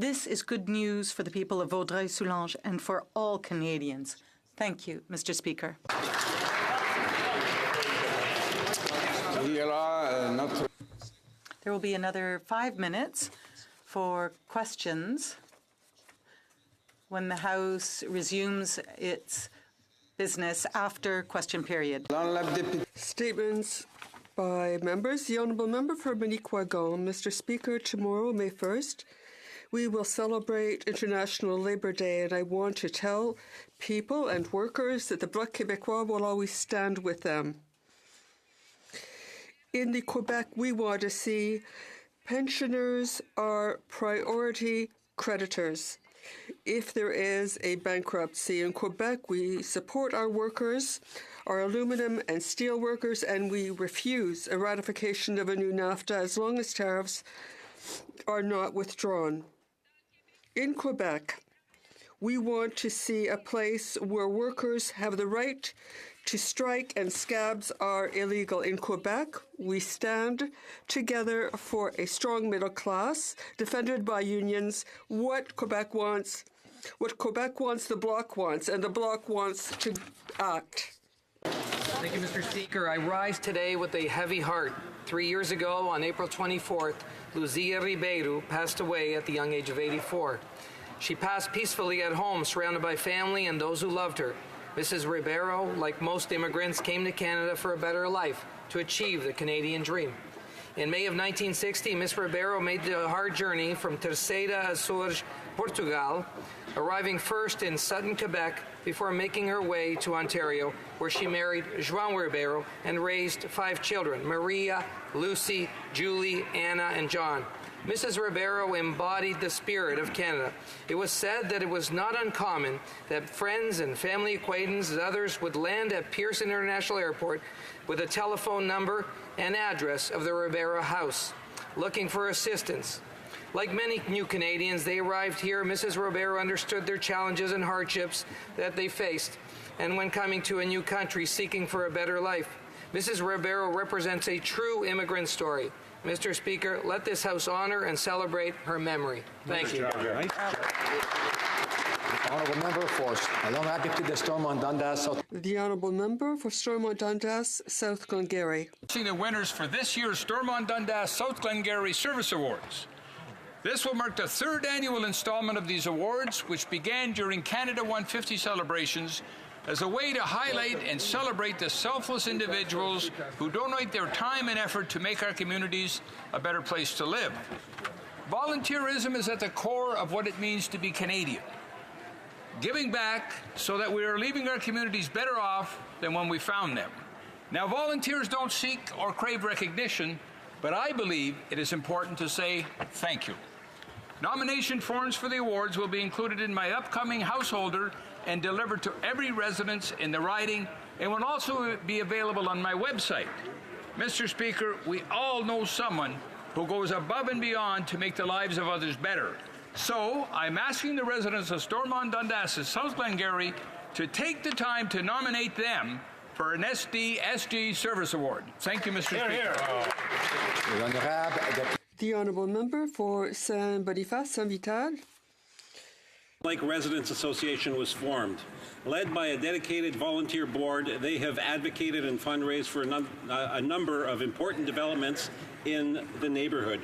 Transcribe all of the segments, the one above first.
This is good news for the people of Vaudreuil-Soulanges and for all Canadians. Thank you, Mr. Speaker. There will be another 5 minutes for questions when the House resumes its business after question period. Statements by members. The Honourable Member for Monique-Wagon. Mr. Speaker, tomorrow, May 1st, we will celebrate International Labour Day, and I want to tell people and workers that the Bloc Québécois will always stand with them. In the Quebec, we want to see pensioners are priority creditors. If there is a bankruptcy in Quebec, we support our workers, our aluminum and steel workers, and we refuse a ratification of a new NAFTA as long as tariffs are not withdrawn. In Quebec, we want to see a place where workers have the right to strike and scabs are illegal. In Quebec, we stand together for a strong middle class, defended by unions. What Quebec wants, the Bloc wants, and the Bloc wants to act. Thank you, Mr. Speaker. I rise today with a heavy heart. 3 years ago, on April 24th, Luzia Ribeiro passed away at the young age of 84. She passed peacefully at home, surrounded by family and those who loved her. Mrs. Ribeiro, like most immigrants, came to Canada for a better life, to achieve the Canadian dream. In May of 1960, Ms. Ribeiro made the hard journey from Terceira Açores, Portugal, arriving first in Sutton, Quebec, before making her way to Ontario, where she married João Ribeiro and raised 5 children, Maria, Lucy, Julie, Anna, and John. Mrs. Ribeiro embodied the spirit of Canada. It was said that it was not uncommon that friends and family acquaintances and others would land at Pearson International Airport with a telephone number and address of the Ribeiro house, looking for assistance. Like many new Canadians, they arrived here. Mrs. Ribeiro understood their challenges and hardships that they faced, and when coming to a new country seeking for a better life. Mrs. Ribeiro represents a true immigrant story. Mr. Speaker, let this House honor and celebrate her memory. Thank you. Honourable Member for Stormont-Dundas. The Honourable Member for Stormont-Dundas, South Glengarry. The winners for this year's Stormont-Dundas South Glengarry Service Awards. This will mark the 3rd annual installment of these awards, which began during Canada 150 celebrations as a way to highlight and celebrate the selfless individuals who donate their time and effort to make our communities a better place to live. Volunteerism is at the core of what it means to be Canadian. Giving back so that we are leaving our communities better off than when we found them. Now, volunteers don't seek or crave recognition, but I believe it is important to say thank you. Nomination forms for the awards will be included in my upcoming householder and delivered to every resident in the riding, and will also be available on my website. Mr. Speaker, we all know someone who goes above and beyond to make the lives of others better. So I'm asking the residents of Stormont-Dundas and South Glengarry to take the time to nominate them for an SDSG Service Award. Thank you, Mr. Speaker. The Honourable Member for Saint-Boniface, Saint-Vital. Lake Residents Association was formed. Led by a dedicated volunteer board, they have advocated and fundraised for a number of important developments in the neighborhood.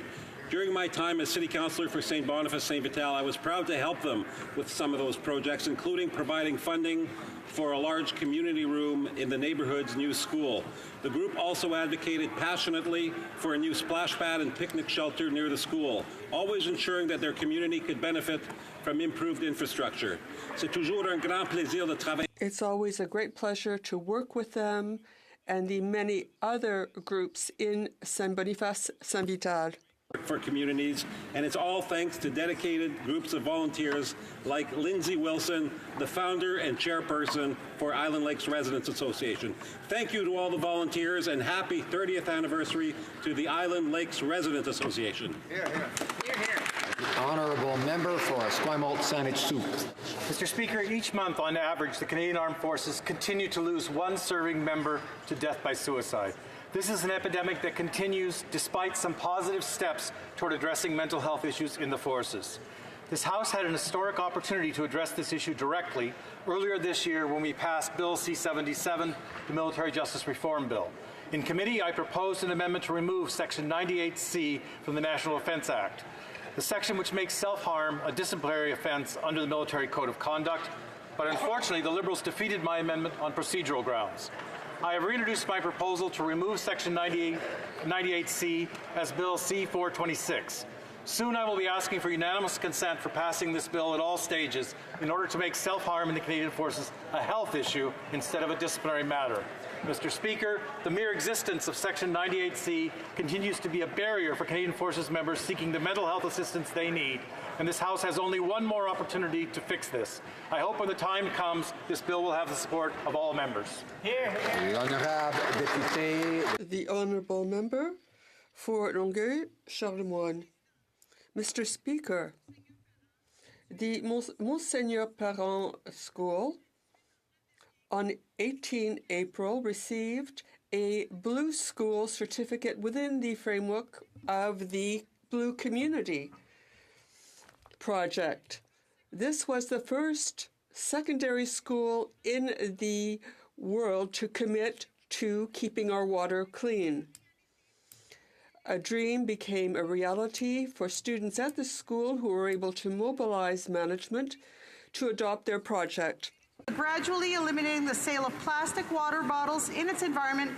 During my time as City Councillor for St. Boniface, St. Vital, I was proud to help them with some of those projects, including providing funding for a large community room in the neighborhood's new school. The group also advocated passionately for a new splash pad and picnic shelter near the school, always ensuring that their community could benefit from improved infrastructure. It's always a great pleasure to work with them and the many other groups in Saint-Boniface, Saint-Vital. For communities, and it's all thanks to dedicated groups of volunteers like Lindsay Wilson, the founder and chairperson for Island Lakes Residents Association. Thank you to all the volunteers, and happy 30th anniversary to the Island Lakes Residents Association. Hear, hear. Hear, hear. Honourable Member for Esquimalt Saanich Soup. Mr. Speaker, each month on average the Canadian Armed Forces continue to lose one serving member to death by suicide. This is an epidemic that continues despite some positive steps toward addressing mental health issues in the forces. This House had an historic opportunity to address this issue directly earlier this year when we passed Bill C-77, the Military Justice Reform Bill. In committee, I proposed an amendment to remove Section 98C from the National Defense Act, the section which makes self-harm a disciplinary offense under the Military Code of Conduct, but unfortunately the Liberals defeated my amendment on procedural grounds. I have reintroduced my proposal to remove Section 98C as Bill C-426. Soon I will be asking for unanimous consent for passing this bill at all stages in order to make self-harm in the Canadian Forces a health issue instead of a disciplinary matter. Mr. Speaker, the mere existence of Section 98C continues to be a barrier for Canadian Forces members seeking the mental health assistance they need, and this House has only one more opportunity to fix this. I hope when the time comes, this bill will have the support of all members. The Honourable Member for Longueuil, Charlemagne. Mr. Speaker, the Monseigneur Parent School on 18 April received a Blue School certificate within the framework of the Blue Community project. This was the first secondary school in the world to commit to keeping our water clean. A dream became a reality for students at the school who were able to mobilize management to adopt their project. Gradually eliminating the sale of plastic water bottles in its environment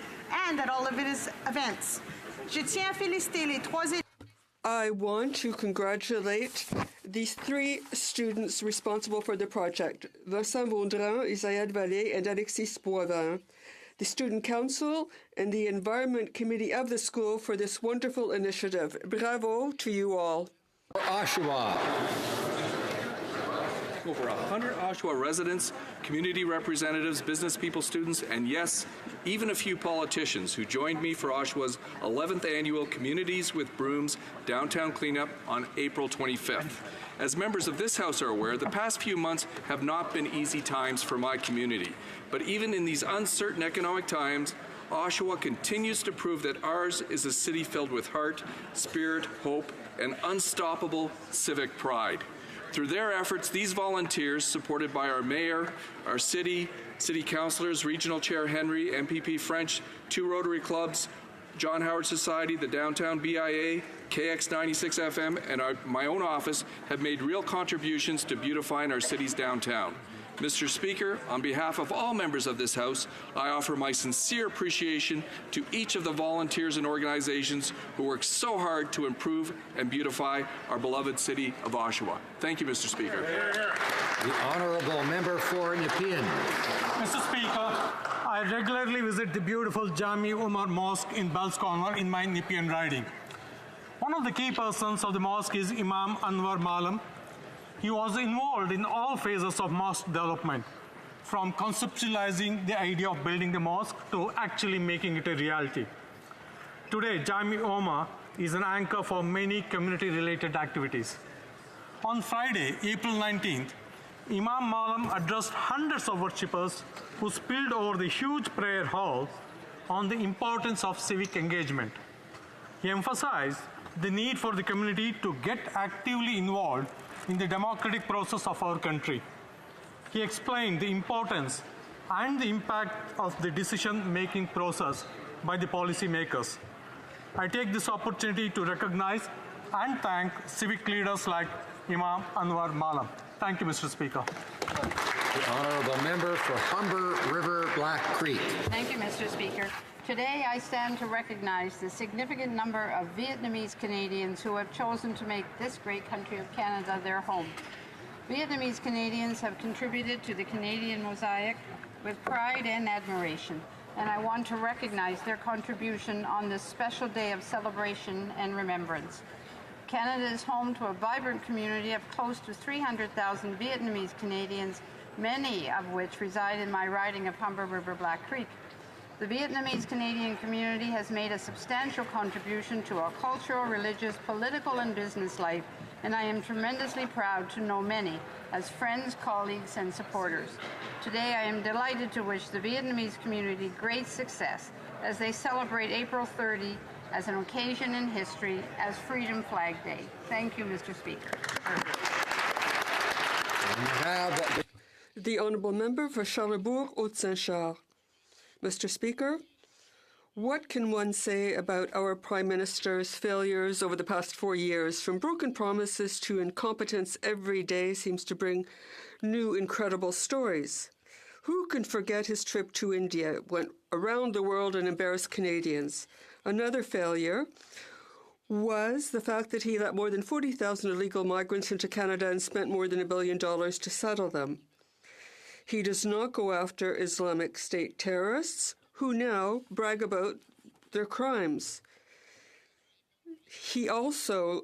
and at all of its events. Je tiens à féliciter les trois. I want to congratulate these three students responsible for the project, Vincent Vaudrin, Isayad Vallée, and Alexis Poivin, the Student Council, and the Environment Committee of the school for this wonderful initiative. Bravo to you all. Oshawa. Over 100 Oshawa residents, community representatives, business people, students, and yes, even a few politicians who joined me for Oshawa's 11th annual Communities with Brooms Downtown Cleanup on April 25th. As members of this House are aware, the past few months have not been easy times for my community. But even in these uncertain economic times, Oshawa continues to prove that ours is a city filled with heart, spirit, hope, and unstoppable civic pride. Through their efforts, these volunteers, supported by our mayor, our city councillors, Regional Chair Henry, MPP French, 2 Rotary Clubs, John Howard Society, the Downtown BIA, KX96 FM, and my own office have made real contributions to beautifying our city's downtown. Mr. Speaker, on behalf of all members of this House, I offer my sincere appreciation to each of the volunteers and organizations who work so hard to improve and beautify our beloved city of Oshawa. Thank you, Mr. Speaker. The Honourable Member for Nepean. Mr. Speaker, I regularly visit the beautiful Jami Umar Mosque in Bells Corner in my Nepean riding. One of the key persons of the mosque is Imam Anwar Malam. He was involved in all phases of mosque development, from conceptualizing the idea of building the mosque to actually making it a reality. Today, Jami Umar is an anchor for many community-related activities. On Friday, April 19th, Imam Malam addressed hundreds of worshippers who spilled over the huge prayer hall on the importance of civic engagement. He emphasized the need for the community to get actively involved in the democratic process of our country. He explained the importance and the impact of the decision-making process by the policymakers. I take this opportunity to recognize and thank civic leaders like Imam Anwar Malam. Thank you, Mr. Speaker. The Honourable Member for Humber River Black Creek. Thank you, Mr. Speaker. Today, I stand to recognize the significant number of Vietnamese Canadians who have chosen to make this great country of Canada their home. Vietnamese Canadians have contributed to the Canadian mosaic with pride and admiration, and I want to recognize their contribution on this special day of celebration and remembrance. Canada is home to a vibrant community of close to 300,000 Vietnamese Canadians, many of which reside in my riding of Humber River Black Creek. The Vietnamese Canadian community has made a substantial contribution to our cultural, religious, political, and business life, and I am tremendously proud to know many as friends, colleagues, and supporters. Today, I am delighted to wish the Vietnamese community great success as they celebrate April 30 as an occasion in history as Freedom Flag Day. Thank you, Mr. Speaker. The Honourable Member for Charlesbourg-Haute-Saint-Charles. Mr. Speaker, what can one say about our Prime Minister's failures over the past 4 years? From broken promises to incompetence every day seems to bring new incredible stories. Who can forget his trip to India, went around the world and embarrassed Canadians? Another failure was the fact that he let more than 40,000 illegal migrants into Canada and spent more than $1 billion to settle them. He does not go after Islamic State terrorists who now brag about their crimes. He also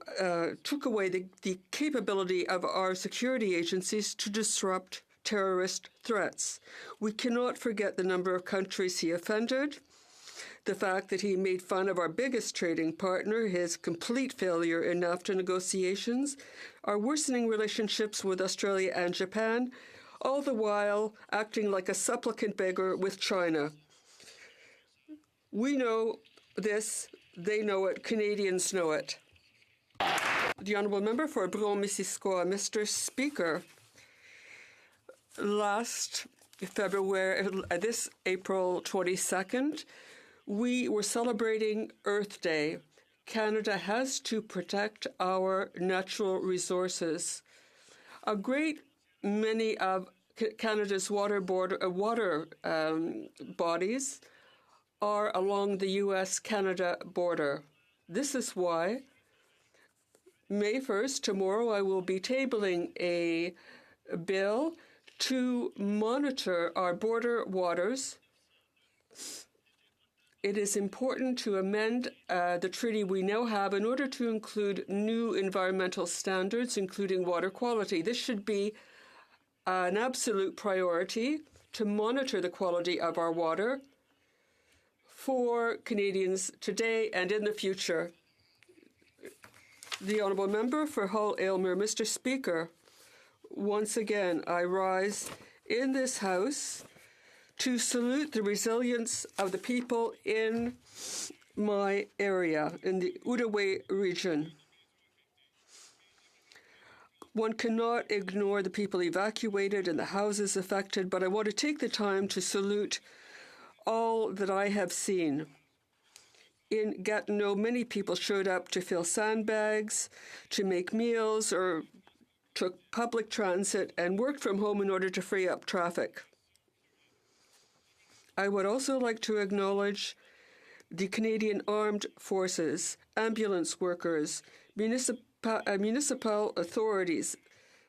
took away the capability of our security agencies to disrupt terrorist threats. We cannot forget the number of countries he offended, the fact that he made fun of our biggest trading partner, his complete failure in NAFTA negotiations, our worsening relationships with Australia and Japan, all the while acting like a supplicant beggar with China. We know this, they know it, Canadians know it. The Honourable Member for Brome-Missisquoi. Mr. Speaker, last February, this April 22nd, we were celebrating Earth Day. Canada has to protect our natural resources. A great many of Canada's water bodies are along the U.S.-Canada border. This is why May 1st, tomorrow, I will be tabling a bill to monitor our border waters. It is important to amend the treaty we now have in order to include new environmental standards, including water quality. This should be an absolute priority to monitor the quality of our water for Canadians today and in the future. The Honourable Member for Hull-Aylmer. Mr. Speaker, once again, I rise in this House to salute the resilience of the people in my area, in the Outaouais region. One cannot ignore the people evacuated and the houses affected, but I want to take the time to salute all that I have seen. In Gatineau, many people showed up to fill sandbags, to make meals, or took public transit and worked from home in order to free up traffic. I would also like to acknowledge the Canadian Armed Forces, ambulance workers, municipal authorities,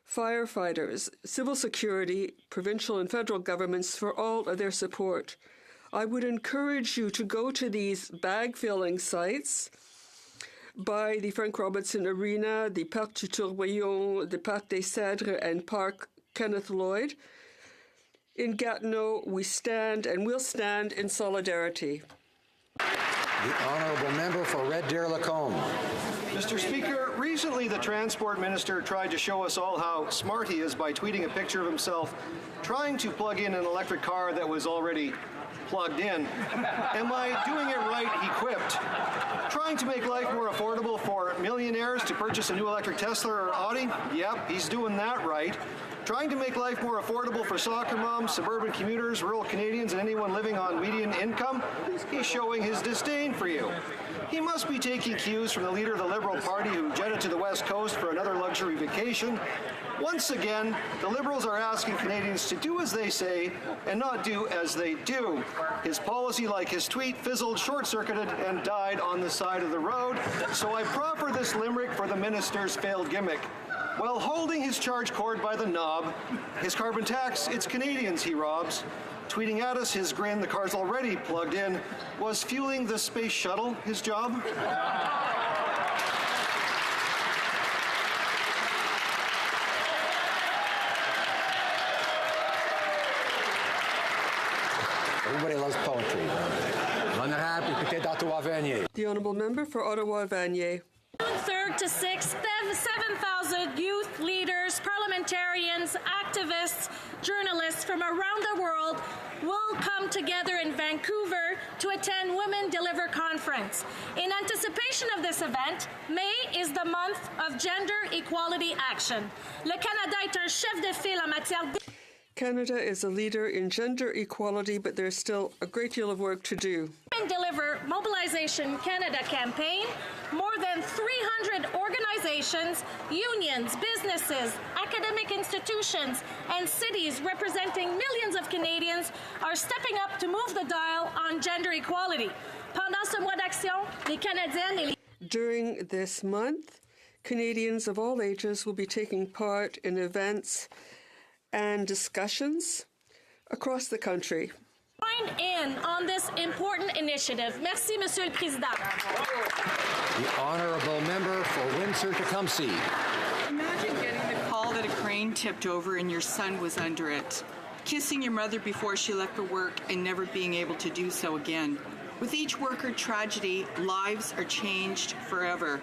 firefighters, civil security, provincial and federal governments for all of their support. I would encourage you to go to these bag-filling sites by the Frank Robinson Arena, the Parc du Tourbillon, the Parc des Cèdres, and Parc Kenneth Lloyd. In Gatineau, we stand and will stand in solidarity. The Honourable Member for Red Deer-Lacombe. Mr. Speaker, recently the Transport Minister tried to show us all how smart he is by tweeting a picture of himself trying to plug in an electric car that was already plugged in. Am I doing it right? He quipped. Trying to make life more affordable for millionaires to purchase a new electric Tesla or Audi? Yep, he's doing that right. Trying to make life more affordable for soccer moms, suburban commuters, rural Canadians, and anyone living on median income? He's showing his disdain for you. He must be taking cues from the leader of the Liberal Party who jetted to the West Coast for another luxury vacation. Once again, the Liberals are asking Canadians to do as they say and not do as they do. His policy, like his tweet, fizzled, short-circuited, and died on the side of the road. So I proffer this limerick for the minister's failed gimmick. While holding his charge cord by the knob, his carbon tax, it's Canadians he robs. Tweeting at us his grin, the car's already plugged in. Was fueling the space shuttle his job? Everybody loves poetry. The Honourable Member for Ottawa-Vanier. June 3rd to 6th, 7,000 youth leaders, parliamentarians, activists, journalists from around the world will come together in Vancouver to attend Women Deliver Conference. In anticipation of this event, May is the month of Gender Equality Action. Le Canada est un chef de file en matière Canada is a leader in gender equality, but there's still a great deal of work to do. And deliver Mobilization Canada campaign, more than 300 organizations, unions, businesses, academic institutions, and cities representing millions of Canadians are stepping up to move the dial on gender equality. Pendant ce mois d'action, les Canadiennes et les... During this month, Canadians of all ages will be taking part in events and discussions across the country. Join in on this important initiative. Merci, Monsieur le Président. The honourable member for Windsor-Tecumseh. Imagine getting the call that a crane tipped over and your son was under it. Kissing your mother before she left for work and never being able to do so again. With each worker tragedy, lives are changed forever.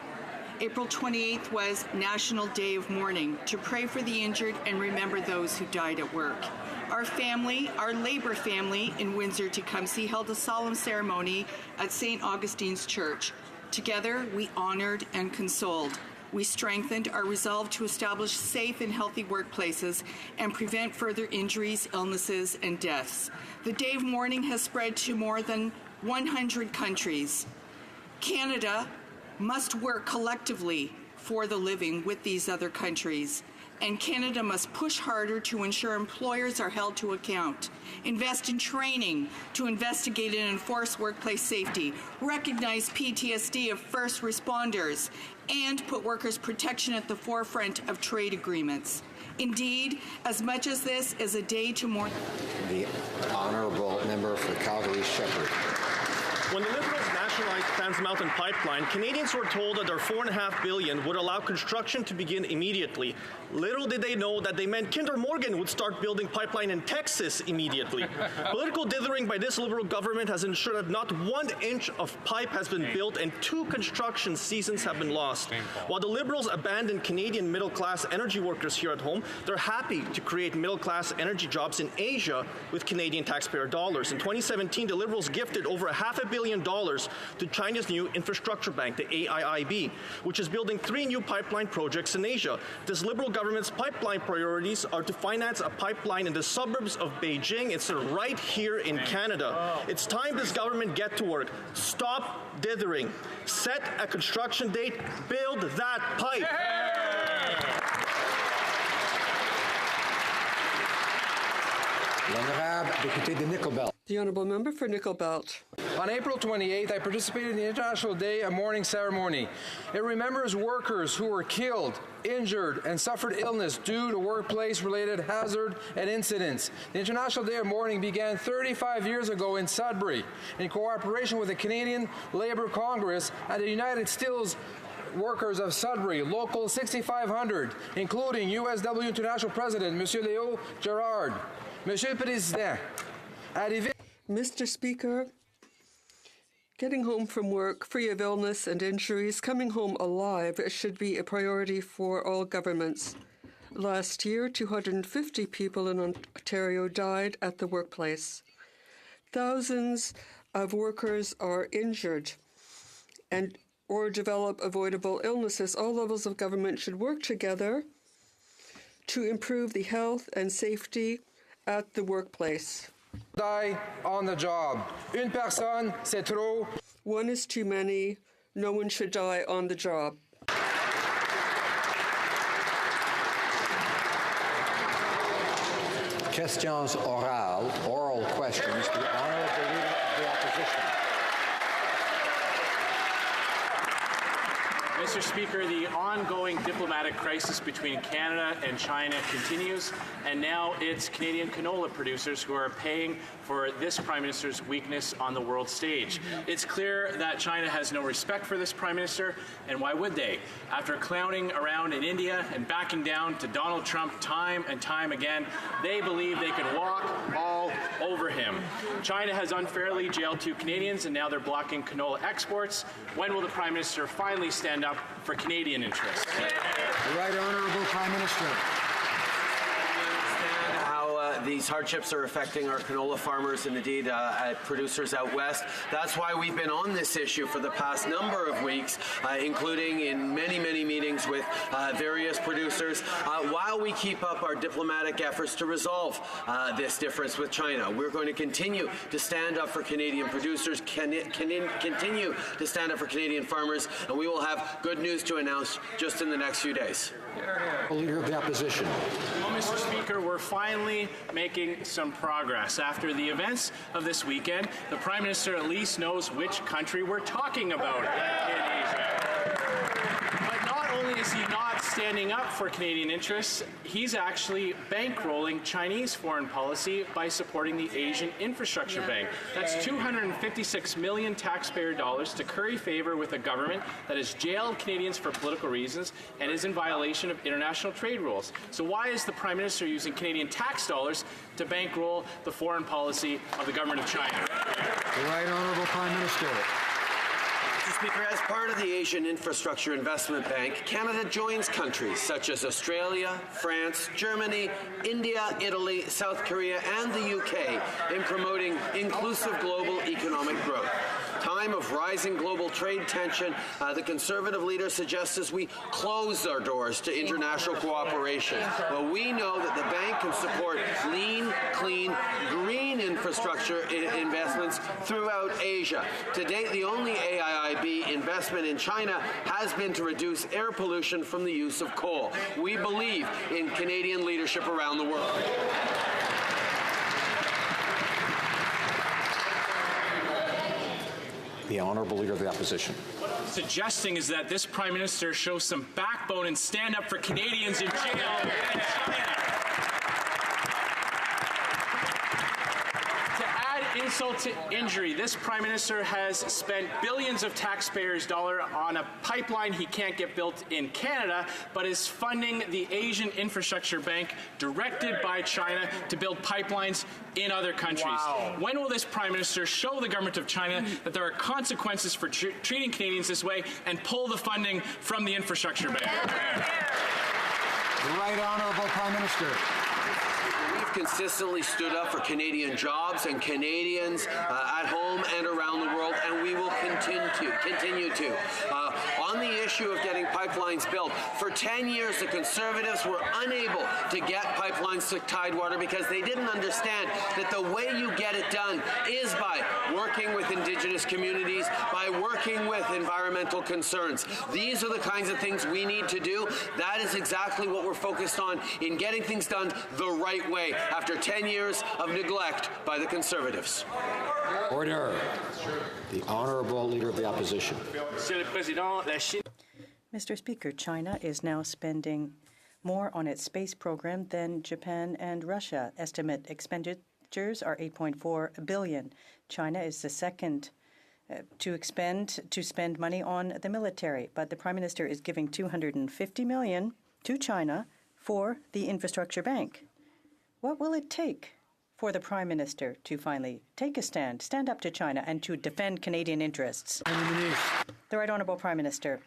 April 28th was National Day of Mourning, to pray for the injured and remember those who died at work. Our family, our Labour family in Windsor-Tecumseh, held a solemn ceremony at St. Augustine's Church. Together, we honored and consoled. We strengthened our resolve to establish safe and healthy workplaces and prevent further injuries, illnesses, and deaths. The Day of Mourning has spread to more than 100 countries. Canada must work collectively for the living with these other countries. And Canada must push harder to ensure employers are held to account, invest in training to investigate and enforce workplace safety, recognize PTSD of first responders, and put workers' protection at the forefront of trade agreements. Indeed, as much as this is a day to mourn. The honourable member for Calgary-Shepherd. When the Liberals nationalized Trans Mountain Pipeline, Canadians were told that their $4.5 billion would allow construction to begin immediately. Little did they know that they meant Kinder Morgan would start building pipeline in Texas immediately. Political dithering by this Liberal government has ensured that not 1 inch of pipe has been built and 2 construction seasons have been lost. While the Liberals abandon Canadian middle-class energy workers here at home, they're happy to create middle-class energy jobs in Asia with Canadian taxpayer dollars. In 2017, the Liberals gifted over $500 million to China's new infrastructure bank, the AIIB, which is building 3 new pipeline projects in Asia. This Liberal government's pipeline priorities are to finance a pipeline in the suburbs of Beijing instead of right here in Canada. It's time this government get to work. Stop dithering. Set a construction date. Build that pipe. L'honorable député de Nickel-Belt. The honourable member for Nickel-Belt. On April 28th, I participated in the International Day of Mourning ceremony. It remembers workers who were killed, injured, and suffered illness due to workplace-related hazard and incidents. The International Day of Mourning began 35 years ago in Sudbury in cooperation with the Canadian Labour Congress and the United Steels Workers of Sudbury, Local 6500, including USW International President, Monsieur Léo Gerard. Monsieur le Président, arrivé... Mr. Speaker, getting home from work free of illness and injuries, coming home alive, should be a priority for all governments. Last year, 250 people in Ontario died at the workplace. Thousands of workers are injured or develop avoidable illnesses. All levels of government should work together to improve the health and safety at the workplace. Die on the job. Une personne, c'est trop. One is too many. No one should die on the job. Questions orales, oral questions. The honourable leader of the opposition. Mr. Speaker, the ongoing diplomatic crisis between Canada and China continues, and now it's Canadian canola producers who are paying for this Prime Minister's weakness on the world stage. It's clear that China has no respect for this Prime Minister, and why would they? After clowning around in India and backing down to Donald Trump time and time again, they believe they can walk all over him. China has unfairly jailed 2 Canadians, and now they're blocking canola exports. When will the Prime Minister finally stand up for Canadian interests? The Right Honourable Prime Minister. How These hardships are affecting our canola farmers and indeed producers out west. That's why we've been on this issue for the past number of weeks, including in many, many meetings with various producers, while we keep up our diplomatic efforts to resolve this difference with China. We're going to continue to stand up for Canadian producers, continue to stand up for Canadian farmers, and we will have good news to announce just in the next few days. Leader of the Opposition. Well, Mr. Speaker, we're finally making some progress. After the events of this weekend, the Prime Minister at least knows which country we're talking about in Asia. But not only is he not standing up for Canadian interests, he's actually bankrolling Chinese foreign policy by supporting the Asian Infrastructure Bank. That's $256 million taxpayer dollars to curry favor with a government that has jailed Canadians for political reasons and is in violation of international trade rules. So why is the Prime Minister using Canadian tax dollars to bankroll the foreign policy of the government of China? The Right Honourable Prime Minister. Mr. Speaker, as part of the Asian Infrastructure Investment Bank, Canada joins countries such as Australia, France, Germany, India, Italy, South Korea, and the UK in promoting inclusive global economic growth. Time of rising global trade tension, the Conservative leader suggests as we close our doors to international cooperation. Well, we know that the bank can support lean, clean, green infrastructure investments throughout Asia. To date, the only AIIB investment in China has been to reduce air pollution from the use of coal. We believe in Canadian leadership around the world. The Honourable Leader of the Opposition. What I'm suggesting is that this Prime Minister show some backbone and stand up for Canadians in jail in China. To add insult to injury, this Prime Minister has spent billions of taxpayers' dollars on a pipeline he can't get built in Canada, but is funding the Asian Infrastructure Bank directed by China to build pipelines in other countries. Wow. When will this Prime Minister show the government of China that there are consequences for treating Canadians this way and pull the funding from the Infrastructure Bank? The Right Honourable Prime Minister. We've consistently stood up for Canadian jobs and Canadians at home and around the world, and we will continue to. On the issue of getting pipelines built, for 10 years the Conservatives were unable to get pipelines to Tidewater because they didn't understand that the way you get it done is by working with Indigenous communities, by working with environmental concerns. These are the kinds of things we need to do. That is exactly what we're focused on in getting things done the right way after 10 years of neglect by the Conservatives. Order. The Honourable Leader of the Opposition. Mr. Speaker, China is now spending more on its space program than Japan and Russia. Estimate expenditures are $8.4 billion. China is the second to spend money on the military, but the Prime Minister is giving $250 million to China for the Infrastructure Bank. What will it take for the Prime Minister to finally take a stand up to China, and to defend Canadian interests? The Right Honourable Prime Minister.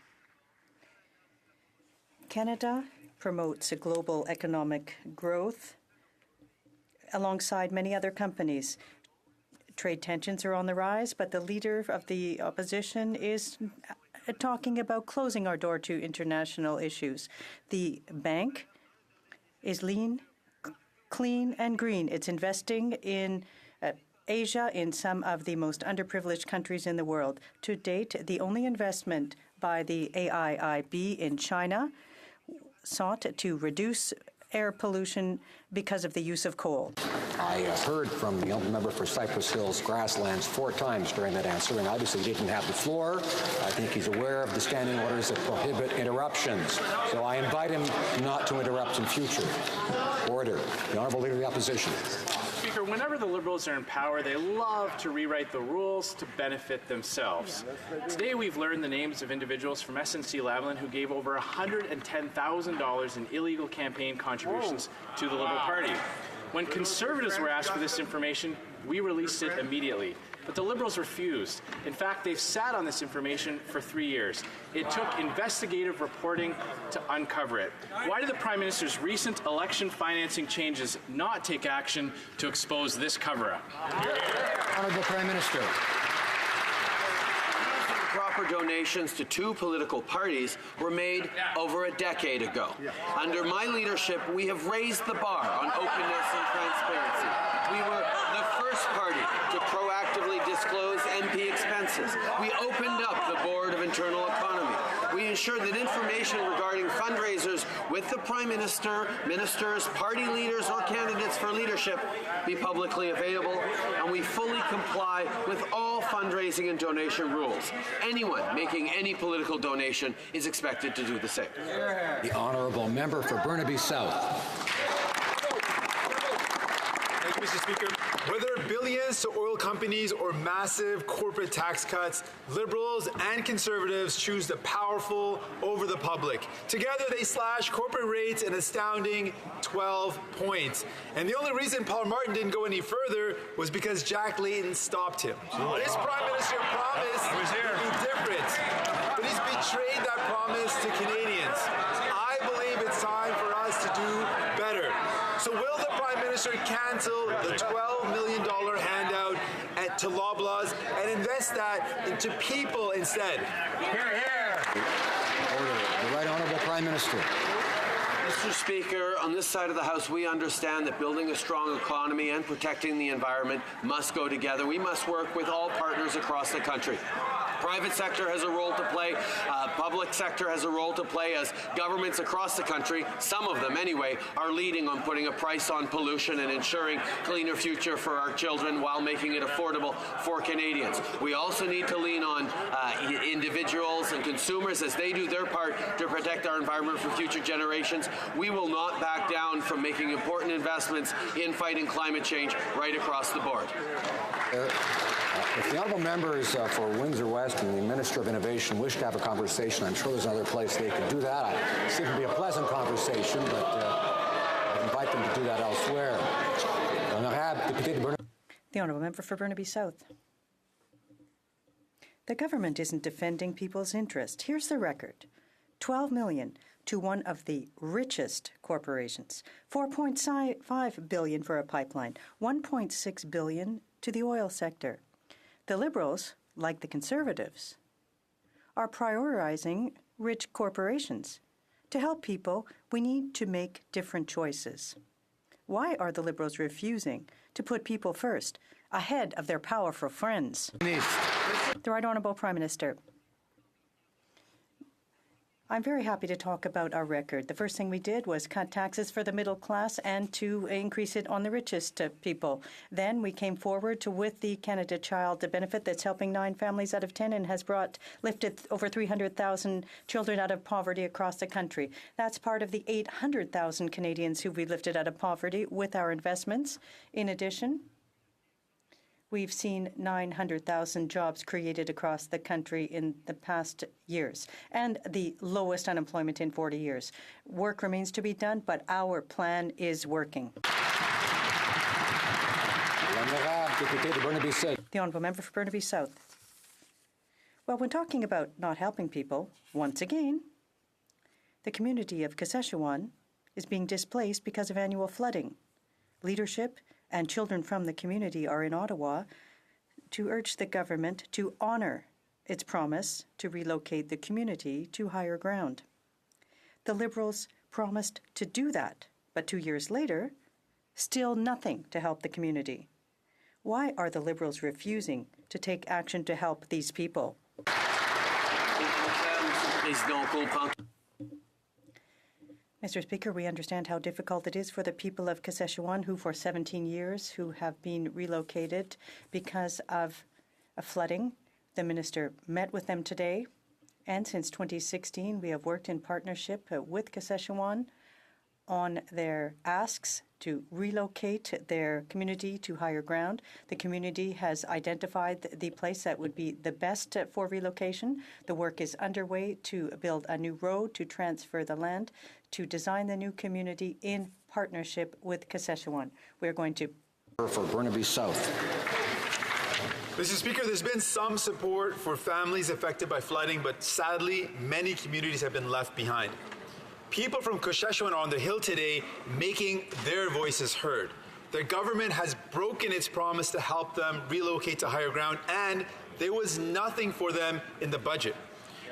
Canada promotes a global economic growth alongside many other companies. Trade tensions are on the rise, but the Leader of the Opposition is talking about closing our door to international issues. The bank is lean, clean and green. It's investing in Asia, in some of the most underprivileged countries in the world. To date, the only investment by the AIIB in China sought to reduce air pollution because of the use of coal. I heard from the member for Cypress Hills Grasslands 4 times during that answer, and obviously he didn't have the floor. I think he's aware of the standing orders that prohibit interruptions. So I invite him not to interrupt in future. Order. The Honourable Leader of the Opposition. Speaker, whenever the Liberals are in power, they love to rewrite the rules to benefit themselves. Today we've learned the names of individuals from SNC-Lavalin who gave over $110,000 in illegal campaign contributions to the Liberal Party. When Conservatives were asked for this information, we released it immediately. but the Liberals refused. In fact, they've sat on this information for 3 years. It took investigative reporting to uncover it. Why did the Prime Minister's recent election financing changes not take action to expose this cover-up? Honourable Prime Minister. Proper donations to two political parties were made over a decade ago. Under my leadership, we have raised the bar on openness and transparency. We were the first party to proactively disclose MP expenses. We opened up the Board of Internal Economy. We ensured that information regarding fundraisers with the Prime Minister, ministers, party leaders, or candidates for leadership be publicly available, and we fully comply with all fundraising and donation rules. Anyone making any political donation is expected to do the same. The honourable member for Burnaby South. Thank you, Mr. Speaker. Whether billions to oil companies or massive corporate tax cuts, Liberals and Conservatives choose the powerful over the public. Together, they slash corporate rates an astounding 12 points. And the only reason Paul Martin didn't go any further was because Jack Layton stopped him. This Prime Minister promised to be different, but he's betrayed that promise to Canadians. I believe it's time for us to do better. So will the Prime Minister cancel the $12 million handout to Loblaws and invest that into people instead? Hear, hear. Order. The Right Honourable Prime Minister. Mr. Speaker, on this side of the House, we understand that building a strong economy and protecting the environment must go together. We must work with all partners across the country. Private sector has a role to play. Public sector has a role to play as governments across the country, some of them anyway, are leading on putting a price on pollution and ensuring cleaner future for our children while making it affordable for Canadians. We also need to lean on individuals and consumers as they do their part to protect our environment for future generations. We will not back down from making important investments in fighting climate change right across the board. If the honourable members for Windsor West and the Minister of Innovation wish to have a conversation, I'm sure there's another place they could do that. I see it can be a pleasant conversation, but I invite them to do that elsewhere. The honourable member for Burnaby South. The government isn't defending people's interest. Here's the record. $12 million to one of the richest corporations, $4.5 billion for a pipeline, $1.6 billion to the oil sector. The Liberals, like the Conservatives, are prioritizing rich corporations. To help people, we need to make different choices. Why are the Liberals refusing to put people first, ahead of their powerful friends? The Right Honourable Prime Minister. I'm very happy to talk about our record. The first thing we did was cut taxes for the middle class and to increase it on the richest people. Then we came forward with the Canada Child benefit that's helping 9 families out of 10 and has lifted over 300,000 children out of poverty across the country. That's part of the 800,000 Canadians who we lifted out of poverty with our investments. In addition, we've seen 900,000 jobs created across the country in the past years, and the lowest unemployment in 40 years. Work remains to be done, but our plan is working. The honourable member for Burnaby South. Well, when talking about not helping people, once again, the community of Kashechewan is being displaced because of annual flooding. Leadership and children from the community are in Ottawa to urge the government to honour its promise to relocate the community to higher ground. The Liberals promised to do that, but 2 years later, still nothing to help the community. Why are the Liberals refusing to take action to help these people? Mr. Speaker, we understand how difficult it is for the people of Kashechewan, who for 17 years who have been relocated because of flooding. The minister met with them today, and since 2016, we have worked in partnership with Kashechewan on their asks to relocate their community to higher ground. The community has identified the place that would be the best for relocation. The work is underway to build a new road, to transfer the land, to design the new community in partnership with Kashechewan. We're going to... For Burnaby South. Mr. Speaker, there's been some support for families affected by flooding, but sadly, many communities have been left behind. People from Saskatchewan are on the Hill today making their voices heard. The government has broken its promise to help them relocate to higher ground, and there was nothing for them in the budget.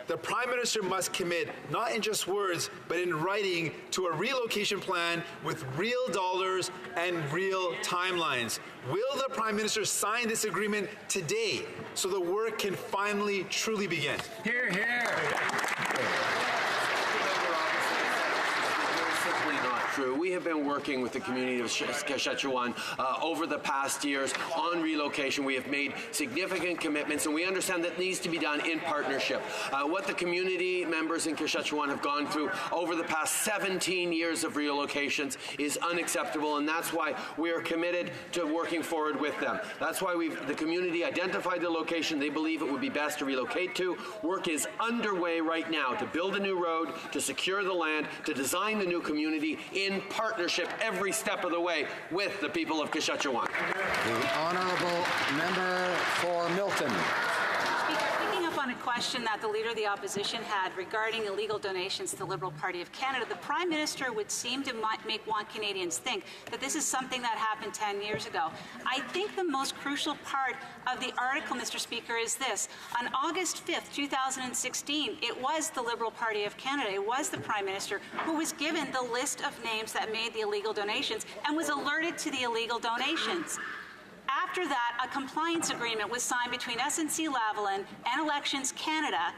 The Prime Minister must commit, not in just words, but in writing, to a relocation plan with real dollars and real timelines. Will the Prime Minister sign this agreement today so the work can finally truly begin? Hear, hear. True. We have been working with the community of Saskatchewan over the past years on relocation. We have made significant commitments, and we understand that needs to be done in partnership. What the community members in Saskatchewan have gone through over the past 17 years of relocations is unacceptable, and that's why we are committed to working forward with them. That's why the community identified the location they believe it would be best to relocate to. Work is underway right now to build a new road, to secure the land, to design the new community in partnership every step of the way with the people of Saskatchewan. The honourable member for Milton. Speaker, picking up on a question that the Leader of the Opposition had regarding illegal donations to the Liberal Party of Canada, the Prime Minister would seem to want Canadians think that this is something that happened 10 years ago. I think the most crucial part of the article, Mr. Speaker, is this. On August 5th, 2016, it was the Liberal Party of Canada, it was the Prime Minister who was given the list of names that made the illegal donations and was alerted to the illegal donations. After that, a compliance agreement was signed between SNC-Lavalin and Elections Canada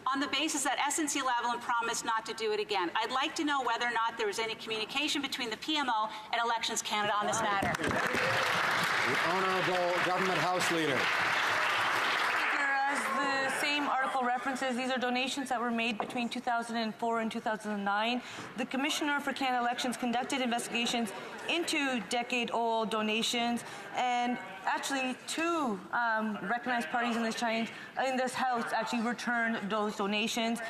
on the basis that SNC-Lavalin promised not to do it again. I'd like to know whether or not there was any communication between the PMO and Elections Canada on this matter. The Honourable Government House Leader. As the same article references, these are donations that were made between 2004 and 2009. The Commissioner for Canada Elections conducted investigations into decade-old donations, and actually two recognized parties in this House actually returned those donations.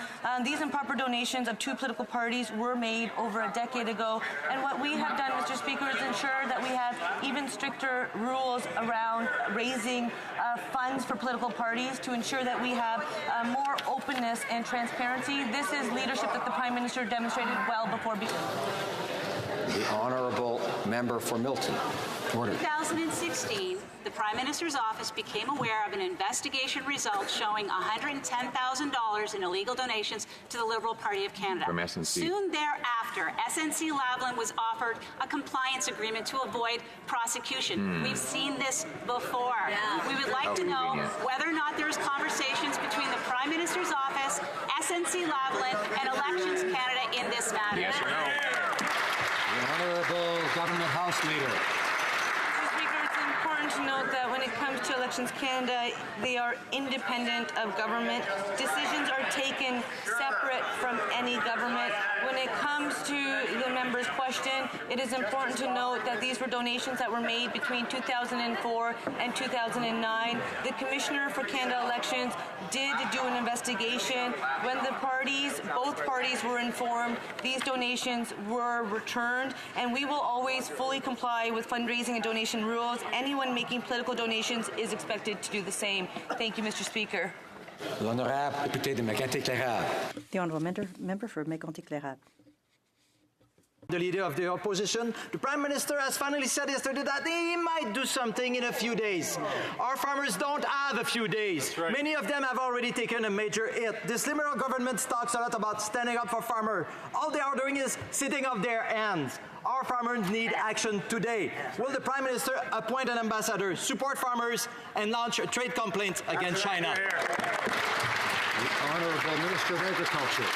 These improper donations of two political parties were made over a decade ago, and what we have done, Mr. Speaker, is ensure that we have even stricter rules around raising funds for political parties to ensure that we have more openness and transparency. This is leadership that the Prime Minister demonstrated well before. The honourable member for Milton. Order. In 2016, the Prime Minister's office became aware of an investigation result showing $110,000 in illegal donations to the Liberal Party of Canada. From SNC. Soon thereafter, SNC-Lavalin was offered a compliance agreement to avoid prosecution. We've seen this before. Yeah. We would like to know whether or not there's conversations between the Prime Minister's office, SNC-Lavalin, and Elections Canada in this matter. Yes or no? The Honourable Government House Leader. To note that when it comes to Elections Canada, they are independent of government. Decisions are taken separate from any government. When it comes to the member's question, it is important to note that these were donations that were made between 2004 and 2009. The Commissioner for Canada Elections did do an investigation. When both parties were informed, these donations were returned, and we will always fully comply with fundraising and donation rules. Anyone making political donations is expected to do the same. Thank you, Mr. Speaker. L'honorable député de Mégantic-Clérable. The honourable member for Mégantic-Clérable. The Leader of the Opposition, the Prime Minister has finally said yesterday that he might do something in a few days. Our farmers don't have a few days. Right. Many of them have already taken a major hit. This Liberal government talks a lot about standing up for farmers. All they are doing is sitting on their hands. Our farmers need action today. Will the Prime Minister appoint an ambassador, support farmers, and launch a trade complaint against China? The Honourable Minister of Agriculture.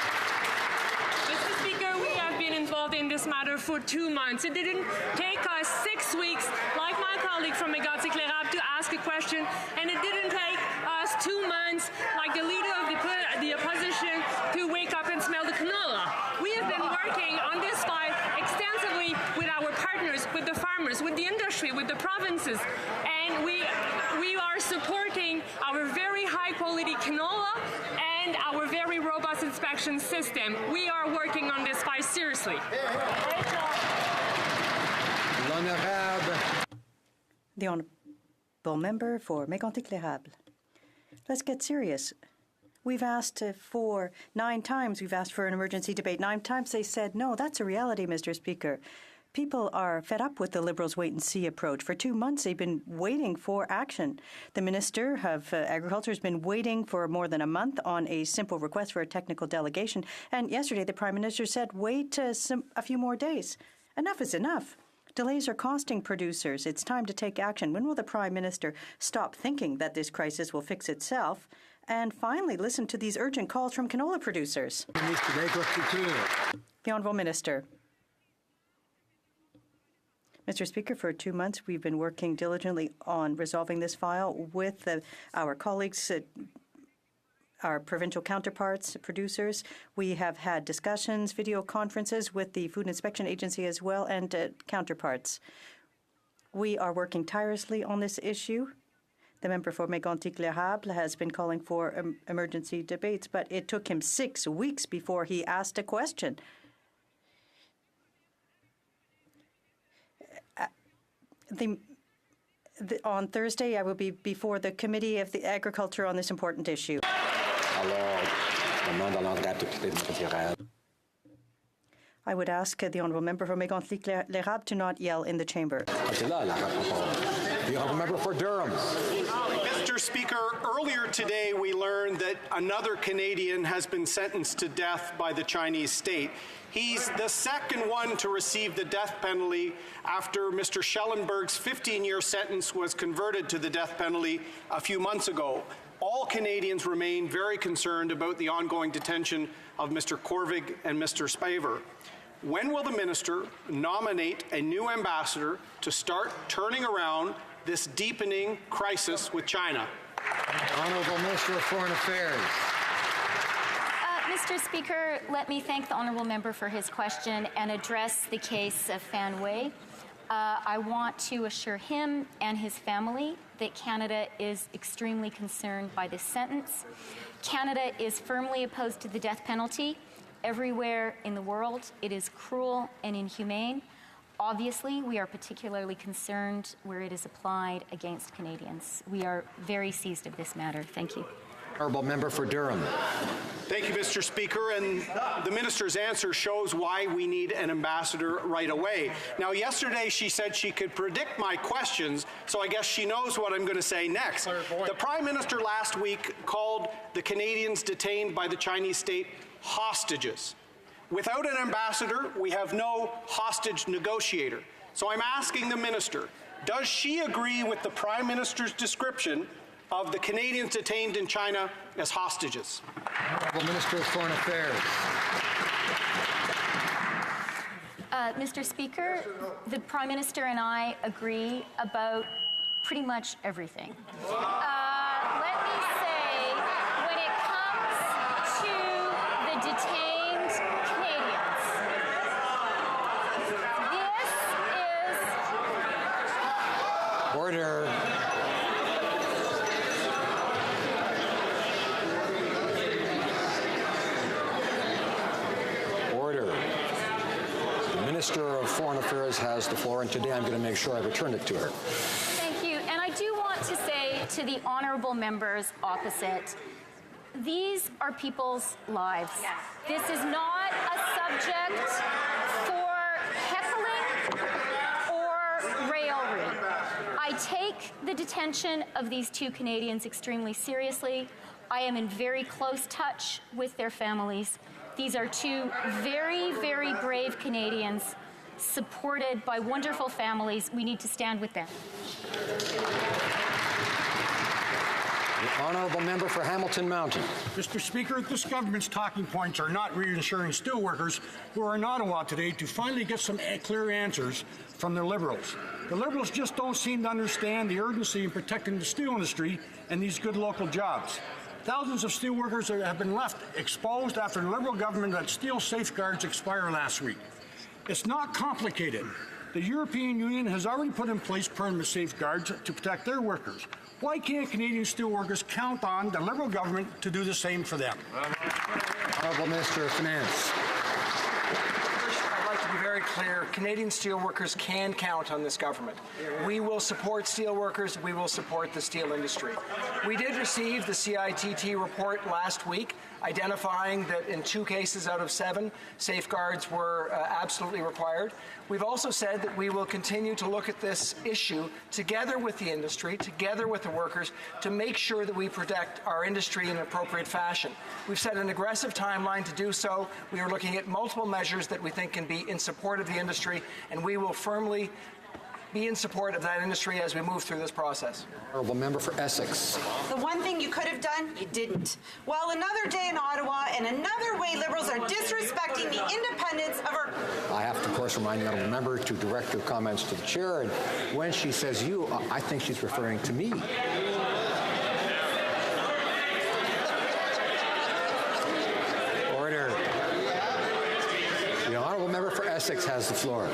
Mr. Speaker, we have been involved in this matter for 2 months. It didn't take us 6 weeks, like my colleague from Mégantic-Clérable, to ask a question, and it didn't take us 2 months, like the Leader of the Opposition, to wake up and smell the canola. We have been working on this file extensively with our partners, with the farmers, with the industry, with the provinces, and we are supporting our very high-quality canola and our very robust inspection system. We are working on this file seriously. The honourable Honourable Member for Mégantic-l'Érable. Let's get serious. We've asked for 9 times. We've asked for an emergency debate. 9 times they said no. That's a reality, Mr. Speaker. People are fed up with the Liberals' wait-and-see approach. For 2 months, they've been waiting for action. The Minister of Agriculture has been waiting for more than a month on a simple request for a technical delegation. And yesterday, the Prime Minister said, wait a few more days. Enough is enough. Delays are costing producers. It's time to take action. When will the Prime Minister stop thinking that this crisis will fix itself and finally listen to these urgent calls from canola producers? The Honourable Minister. Mr. Speaker, for 2 months, we've been working diligently on resolving this file with our colleagues, our provincial counterparts, producers. We have had discussions, video conferences with the Food Inspection Agency as well, and counterparts. We are working tirelessly on this issue. The member for Mégantic-l'Érable has been calling for emergency debates, but it took him 6 weeks before he asked a question. On Thursday, I will be before the Committee of the Agriculture on this important issue. I would ask the Honourable Member for Mégantic-l'Érable to not yell in the chamber. The Honourable Member for Durham. Mr. Speaker, earlier today we learned that another Canadian has been sentenced to death by the Chinese state. He's the second one to receive the death penalty after Mr. Schellenberg's 15-year sentence was converted to the death penalty a few months ago. All Canadians remain very concerned about the ongoing detention of Mr. Korvig and Mr. Spaver. When will the minister nominate a new ambassador to start turning around this deepening crisis with China? Honourable Minister of Foreign Affairs. Mr. Speaker, let me thank the Honourable Member for his question and address the case of Fan Wei. I want to assure him and his family that Canada is extremely concerned by this sentence. Canada is firmly opposed to the death penalty. Everywhere in the world, it is cruel and inhumane. Obviously, we are particularly concerned where it is applied against Canadians. We are very seized of this matter. Thank you. Honourable Member for Durham. Thank you, Mr. Speaker, and the minister's answer shows why we need an ambassador right away. Now, yesterday she said she could predict my questions, so I guess she knows what I'm going to say next. The Prime Minister last week called the Canadians detained by the Chinese state hostages. Without an ambassador, we have no hostage negotiator. So I'm asking the minister, does she agree with the Prime Minister's description of the Canadians detained in China as hostages? Honourable Minister of Foreign Affairs. Mr. Speaker, the Prime Minister and I agree about pretty much everything. Let me say, when it comes to the detained Canadians, this is... Order. Minister of Foreign Affairs has the floor, and today I'm going to make sure I return it to her. Thank you. And I do want to say to the honourable members opposite, these are people's lives. This is not a subject for heckling or raillery. I take the detention of these 2 Canadians extremely seriously. I am in very close touch with their families. These are 2 very, very brave Canadians supported by wonderful families. We need to stand with them. The Honourable Member for Hamilton Mountain. Mr. Speaker, this government's talking points are not reassuring steelworkers who are in Ottawa today to finally get some clear answers from the Liberals. The Liberals just don't seem to understand the urgency in protecting the steel industry and these good local jobs. Thousands of steelworkers have been left exposed after the Liberal government let steel safeguards expire last week. It's not complicated. The European Union has already put in place permanent safeguards to protect their workers. Why can't Canadian steelworkers count on the Liberal government to do the same for them? Honourable Minister of Finance. I'd like to be very clear, Canadian steelworkers can count on this government. We will support steelworkers. We will support the steel industry. We did receive the CITT report last week, identifying that in 2 cases out of 7, safeguards were absolutely required. We've also said that we will continue to look at this issue together with the industry, together with the workers, to make sure that we protect our industry in an appropriate fashion. We've set an aggressive timeline to do so. We are looking at multiple measures that we think can be in support of the industry, and we will firmly be in support of that industry as we move through this process. Honourable member for Essex. The one thing you could have done, you didn't. Well, another day in Ottawa and another way Liberals are disrespecting the independence of our... I have to, of course, remind the honourable member to direct her comments to the chair, and when she says you, I think she's referring to me. Order. The honourable member for Essex has the floor.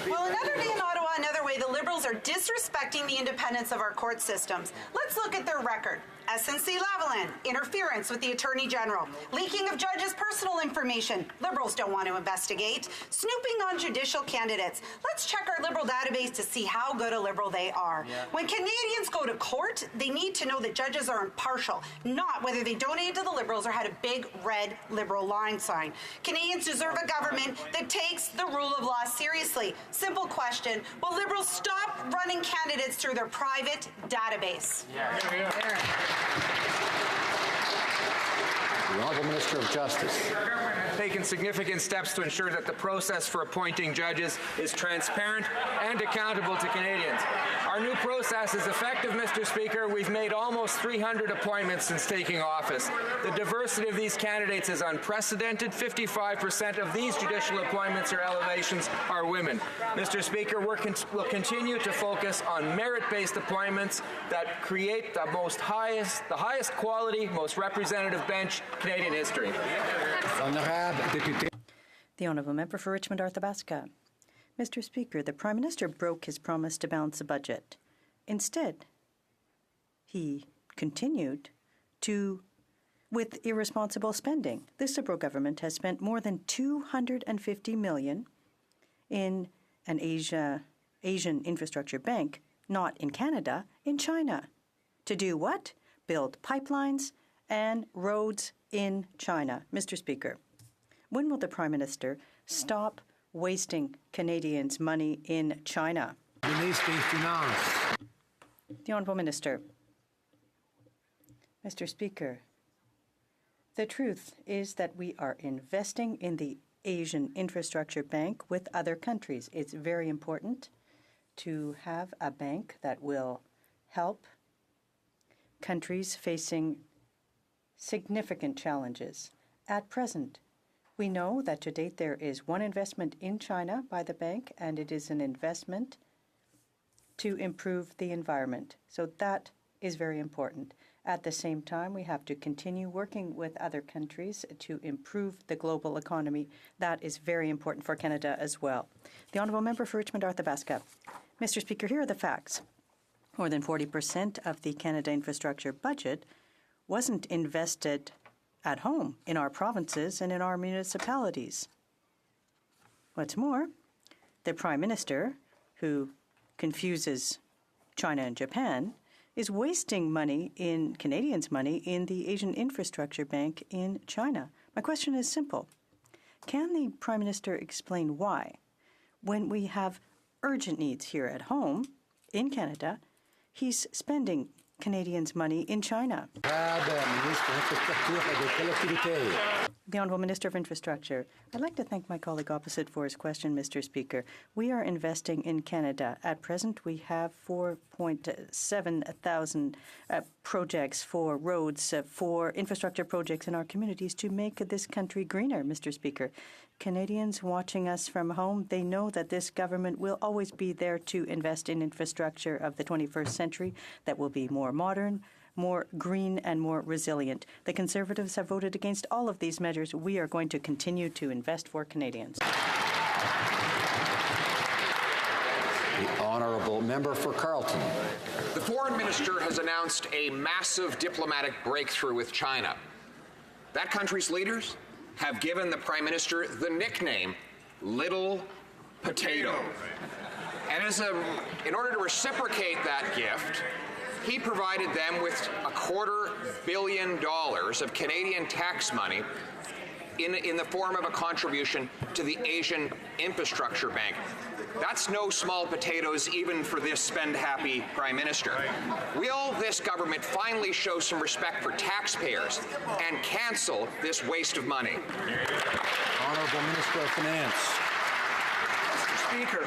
Well, another day in Ottawa, another way the Liberals are disrespecting the independence of our court systems. Let's look at their record. SNC-Lavalin, interference with the Attorney General, leaking of judges' personal information. Liberals don't want to investigate. Snooping on judicial candidates. Let's check our Liberal database to see how good a Liberal they are. Yeah. When Canadians go to court, they need to know that judges are impartial, not whether they donated to the Liberals or had a big red Liberal line sign. Canadians deserve a government that takes the rule of law seriously. Simple question, will Liberals stop running candidates through their private database? The Honourable Minister of Justice. Taken significant steps to ensure that the process for appointing judges is transparent and accountable to Canadians. Our new process is effective, Mr. Speaker. We've made almost 300 appointments since taking office. The diversity of these candidates is unprecedented. 55% of these judicial appointments or elevations are women. Mr. Speaker, we'll continue to focus on merit-based appointments that create the highest quality, most representative bench in Canadian history. The Honourable Member for Richmond Arthabaska. Mr. Speaker, the Prime Minister broke his promise to balance the budget. Instead, he continued with irresponsible spending. This Liberal government has spent more than $250 million in an Asian infrastructure bank, not in Canada, in China. To do what? Build pipelines and roads in China. Mr. Speaker, when will the Prime Minister stop wasting Canadians' money in China? Ministre des Finances. The Honourable Minister. Mr. Speaker, the truth is that we are investing in the Asian Infrastructure Bank with other countries. It's very important to have a bank that will help countries facing significant challenges. At present, we know that to date there is one investment in China by the bank, and it is an investment to improve the environment. So that is very important. At the same time, we have to continue working with other countries to improve the global economy. That is very important for Canada as well. The Honourable Member for Richmond Arthabaska. Mr. Speaker, here are the facts. More than 40% of the Canada infrastructure budget wasn't invested at home in our provinces and in our municipalities. What's more, the Prime Minister, who confuses China and Japan, is wasting money in Canadians' money in the Asian Infrastructure Bank in China. My question is simple. Can the Prime Minister explain why, when we have urgent needs here at home in Canada, he's spending Canadians' money in China? The Honourable Minister of Infrastructure. I'd like to thank my colleague opposite for his question, Mr. Speaker. We are investing in Canada. At present, we have 4.7 thousand projects for roads, for infrastructure projects in our communities to make this country greener, Mr. Speaker. Canadians watching us from home, they know that this government will always be there to invest in infrastructure of the 21st century that will be more modern, more green, and more resilient. The Conservatives have voted against all of these measures. We are going to continue to invest for Canadians. The Honourable Member for Carleton. The Foreign Minister has announced a massive diplomatic breakthrough with China. That country's leaders have given the Prime Minister the nickname little potato. And in order to reciprocate that gift, he provided them with $250 million of Canadian tax money in the form of a contribution to the Asian Infrastructure Bank. That's no small potatoes even for this spend-happy Prime Minister. Will this government finally show some respect for taxpayers and cancel this waste of money? Honourable Minister of Finance. Mr. Speaker,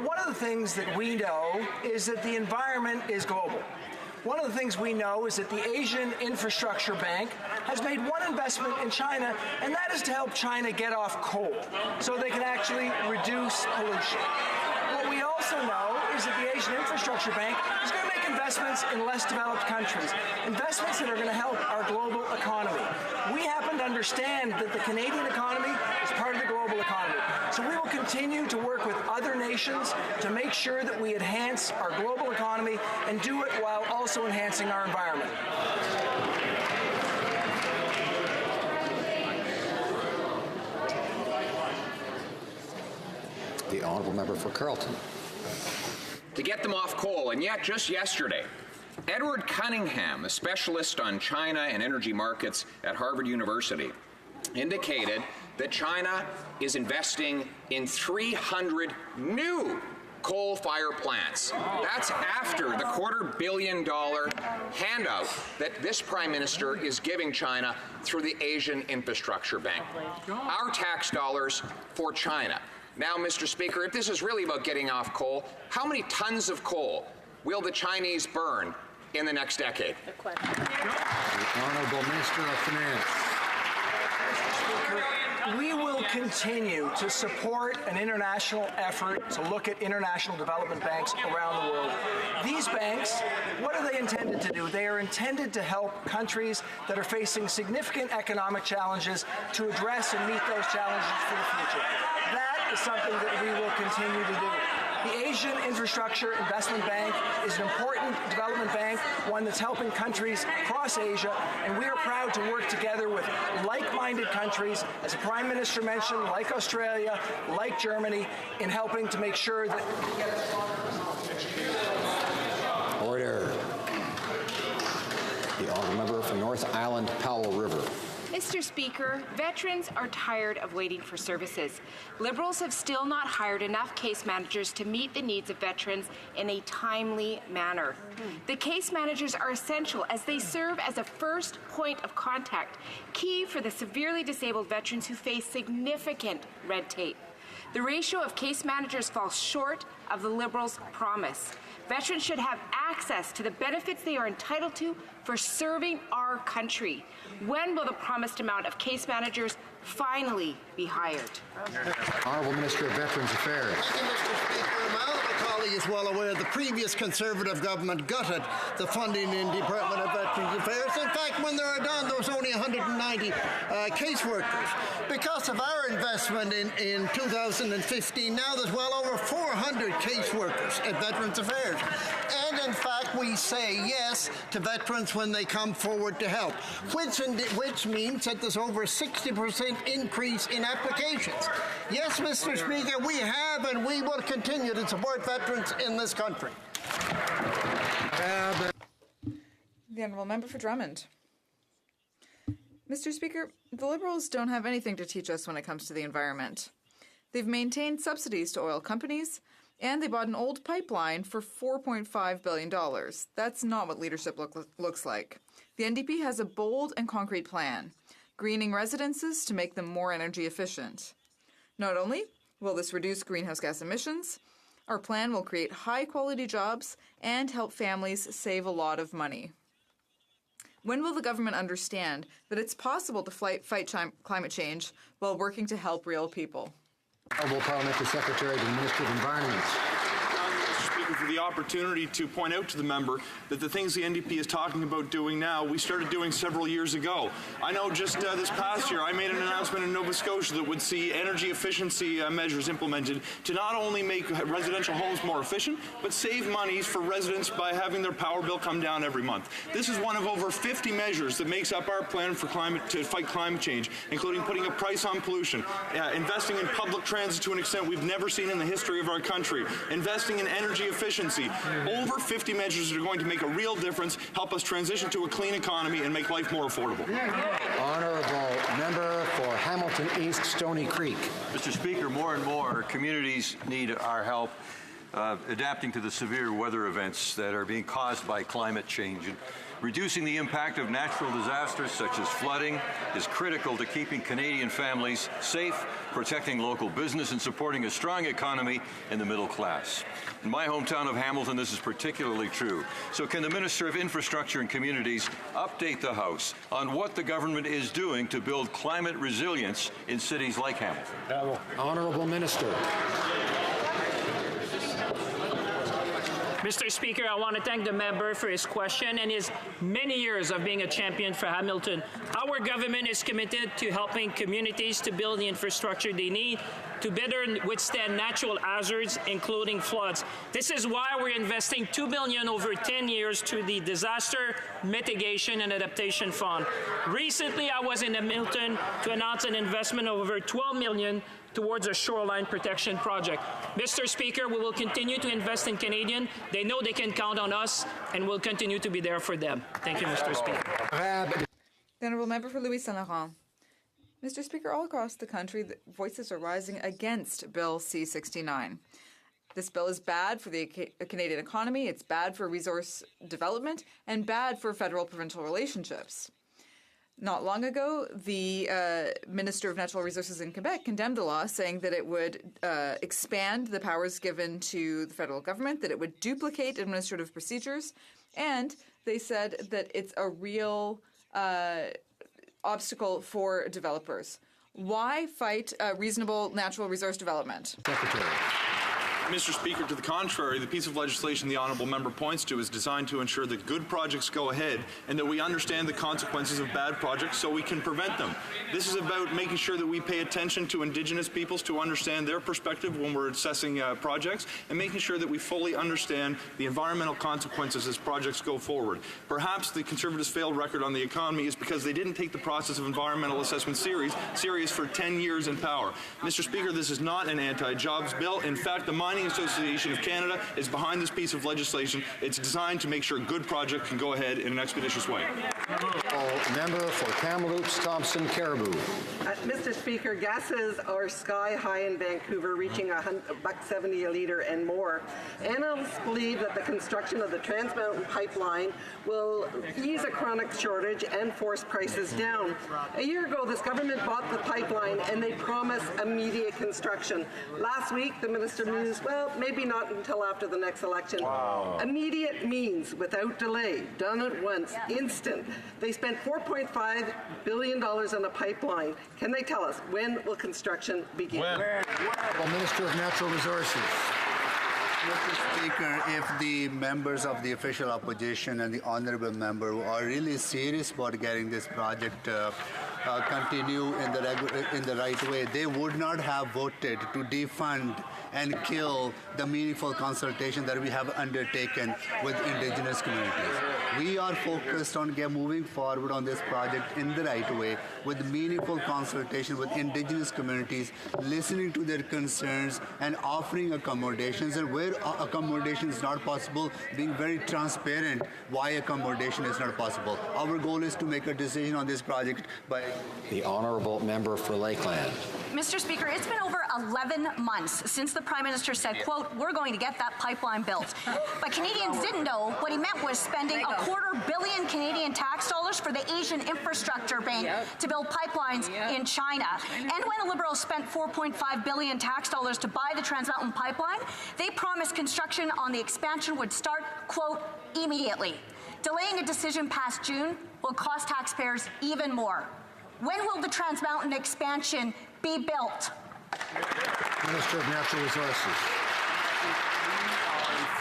one of the things that we know is that the environment is global. One of the things we know is that the Asian Infrastructure Bank has made one investment in China, and that is to help China get off coal so they can actually reduce pollution. What we also know is that the Asian Infrastructure Bank is going to make investments in less developed countries, investments that are going to help our global economy. We happen to understand that the Canadian economy is part of the global economy. So we will continue to work with other nations to make sure that we enhance our global economy and do it while also enhancing our environment. The honourable member for Carleton. To get them off coal, and yet just yesterday, Edward Cunningham, a specialist on China and energy markets at Harvard University, indicated that China is investing in 300 new coal-fired plants. That's after the $250 million handout that this Prime Minister is giving China through the Asian Infrastructure Bank. Our tax dollars for China. Now, Mr. Speaker, if this is really about getting off coal, how many tons of coal will the Chinese burn in the next decade? The Honourable Minister of Finance. We will continue to support an international effort to look at international development banks around the world. These banks, what are they intended to do? They are intended to help countries that are facing significant economic challenges to address and meet those challenges for the future. That is something that we will continue to do. The Asian Infrastructure Investment Bank is an important development bank, one that's helping countries across Asia, and we are proud to work together with like-minded countries, as the Prime Minister mentioned, like Australia, like Germany, in helping to make sure that we get Order. The honourable member for North Island, Powell River. Mr. Speaker, veterans are tired of waiting for services. Liberals have still not hired enough case managers to meet the needs of veterans in a timely manner. The case managers are essential as they serve as a first point of contact, key for the severely disabled veterans who face significant red tape. The ratio of case managers falls short of the Liberals' promise. Veterans should have access to the benefits they are entitled to for serving our country. When will the promised amount of case managers finally be hired? Honourable Minister of Veterans Affairs. Thank you, Mr. Speaker. My colleague is well aware the previous Conservative government gutted the funding in Department of Veterans Affairs. In fact, when they were done, there was only 190 caseworkers. Because of our investment in 2015, now there's well over 400 caseworkers at Veterans Affairs. And in fact, we say yes to veterans when they come forward to help, which means that there's over a 60% increase in applications. Yes, Mr. Speaker, we have and we will continue to support veterans in this country. The Honourable Member for Drummond. Mr. Speaker, the Liberals don't have anything to teach us when it comes to the environment. They've maintained subsidies to oil companies, and they bought an old pipeline for $4.5 billion. That's not what leadership looks like. The NDP has a bold and concrete plan, greening residences to make them more energy efficient. Not only will this reduce greenhouse gas emissions, our plan will create high-quality jobs and help families save a lot of money. When will the government understand that it's possible to fight climate change while working to help real people? Honourable Parliamentary Secretary to the Minister of Environment. Mr. Speaker, Speaker, for the opportunity to point out to the member that the things the NDP is talking about doing now, we started doing several years ago. I know just this past year, I made an announcement in Nova Scotia that would see energy efficiency measures implemented to not only make residential homes more efficient, but save monies for residents by having their power bill come down every month. This is one of over 50 measures that makes up our plan for to fight climate change, including putting a price on pollution, investing in public transit to an extent we've never seen in the history of our country, investing in energy efficiency. Over 50 measures that are going to make a real difference, help us transition to a clean economy, and make life more affordable. Honourable member for Hamilton East, Stony Creek. Mr. Speaker, more and more communities need our help adapting to the severe weather events that are being caused by climate change. And reducing the impact of natural disasters such as flooding is critical to keeping Canadian families safe, protecting local business, and supporting a strong economy in the middle class. In my hometown of Hamilton, this is particularly true. So can the Minister of Infrastructure and Communities update the House on what the government is doing to build climate resilience in cities like Hamilton? Honourable Minister. Mr. Speaker, I want to thank the member for his question and his many years of being a champion for Hamilton. Our government is committed to helping communities to build the infrastructure they need to better withstand natural hazards, including floods. This is why we're investing $2 billion over 10 years to the Disaster Mitigation and Adaptation Fund. Recently, I was in Hamilton to announce an investment of over $12 million towards a shoreline protection project. Mr. Speaker, we will continue to invest in Canadians. They know they can count on us, and we'll continue to be there for them. Thank you, Mr. Speaker. The Honourable Member for Louis Saint Laurent. Mr. Speaker, all across the country, the voices are rising against Bill C-69. This bill is bad for the Canadian economy, it's bad for resource development, and bad for federal-provincial relationships. Not long ago, the Minister of Natural Resources in Quebec condemned the law, saying that it would expand the powers given to the federal government, that it would duplicate administrative procedures, and they said that it's a real obstacle for developers. Why fight reasonable natural resource development? Secretary. Mr. Speaker, to the contrary, the piece of legislation the honourable member points to is designed to ensure that good projects go ahead and that we understand the consequences of bad projects so we can prevent them. This is about making sure that we pay attention to Indigenous peoples to understand their perspective when we're assessing projects, and making sure that we fully understand the environmental consequences as projects go forward. Perhaps the Conservatives' failed record on the economy is because they didn't take the process of environmental assessment serious for 10 years in power. Mr. Speaker, this is not an anti-jobs bill. In fact, the Mining Association of Canada is behind this piece of legislation. It's designed to make sure good projects can go ahead in an expeditious way. Member for Kamloops, Thompson, Caribou. Mr. Speaker, gases are sky high in Vancouver, reaching $1.70 a liter and more. Analysts believe that the construction of the Trans Mountain Pipeline will ease a chronic shortage and force prices down. A year ago, this government bought the pipeline and they promised immediate construction. Last week, the minister mused, well, maybe not until after the next election. Wow. Immediate means without delay, done at once, instant. They spent $4.5 billion on a pipeline. Can they tell us when will construction begin? Well, Minister of Natural Resources. Mr. Speaker, if the members of the official opposition and the honourable member are really serious about getting this project continue in the right way, they would not have voted to defund and kill the meaningful consultation that we have undertaken with Indigenous communities. We are focused on moving forward on this project in the right way with meaningful consultation with Indigenous communities, listening to their concerns and offering accommodations, and where accommodation is not possible, being very transparent why accommodation is not possible. Our goal is to make a decision on this project by... The honourable member for Lakeland. Mr. Speaker, it's been over 11 months since the Prime Minister said, quote, we're going to get that pipeline built. But Canadians didn't know what he meant was spending $250 million Canadian tax dollars for the Asian Infrastructure Bank to build pipelines in China. And when the Liberals spent $4.5 billion tax dollars to buy the Trans Mountain Pipeline, they promised construction on the expansion would start, quote, immediately. Delaying a decision past June will cost taxpayers even more. When will the Trans Mountain expansion be built? Minister of Natural Resources.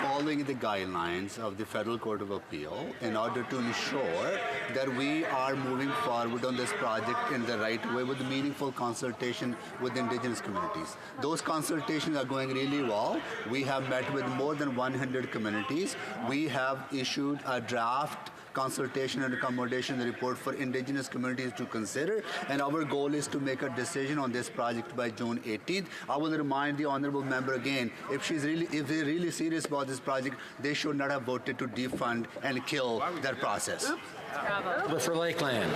following the guidelines of the Federal Court of Appeal in order to ensure that we are moving forward on this project in the right way with meaningful consultation with Indigenous communities. Those consultations are going really well. We have met with more than 100 communities. We have issued a draft consultation and accommodation report for Indigenous communities to consider, and our goal is to make a decision on this project by June 18th. I will remind the honourable member again, if they're really serious about this project, they should not have voted to defund and kill that process. Bravo. For Lakeland.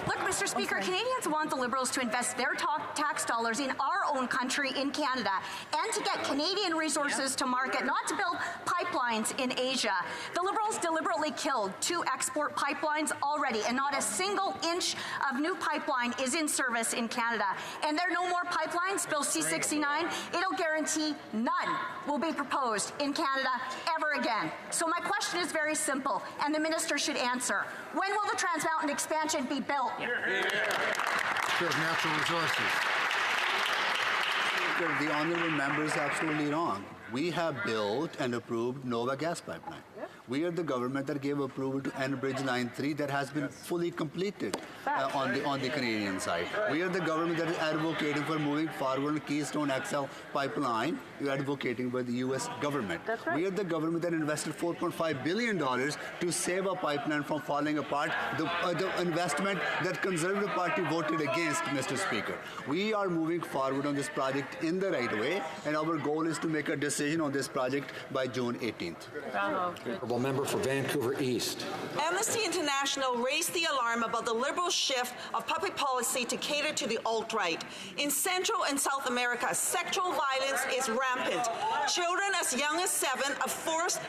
Look, Mr. Speaker, Canadians want the Liberals to invest their tax dollars in our own country, in Canada, and to get Canadian resources to market, not to build pipelines in Asia. The Liberals deliberately killed 2 export pipelines already, and not a single inch of new pipeline is in service in Canada. And there are no more pipelines. Bill C-69, it'll guarantee none will be proposed in Canada ever again. So my question is very simple, and the minister should answer. When will the Trans Mountain expansion be built? Sure, natural resources. The honourable member is absolutely wrong. We have built and approved Nova Gas Pipeline. We are the government that gave approval to Enbridge Line 3 that has been fully completed on the Canadian side. We are the government that is advocating for moving forward on Keystone XL pipeline. We are advocating for the U.S. government. Right. We are the government that invested $4.5 billion to save a pipeline from falling apart, the investment that Conservative Party voted against, Mr. Speaker. We are moving forward on this project in the right way, and our goal is to make a decision on this project by June 18th. Bravo. Honourable member for Vancouver East. Amnesty International raised the alarm about the Liberal shift of public policy to cater to the alt-right. In Central and South America, sexual violence is rampant. Children as young as 7 are faced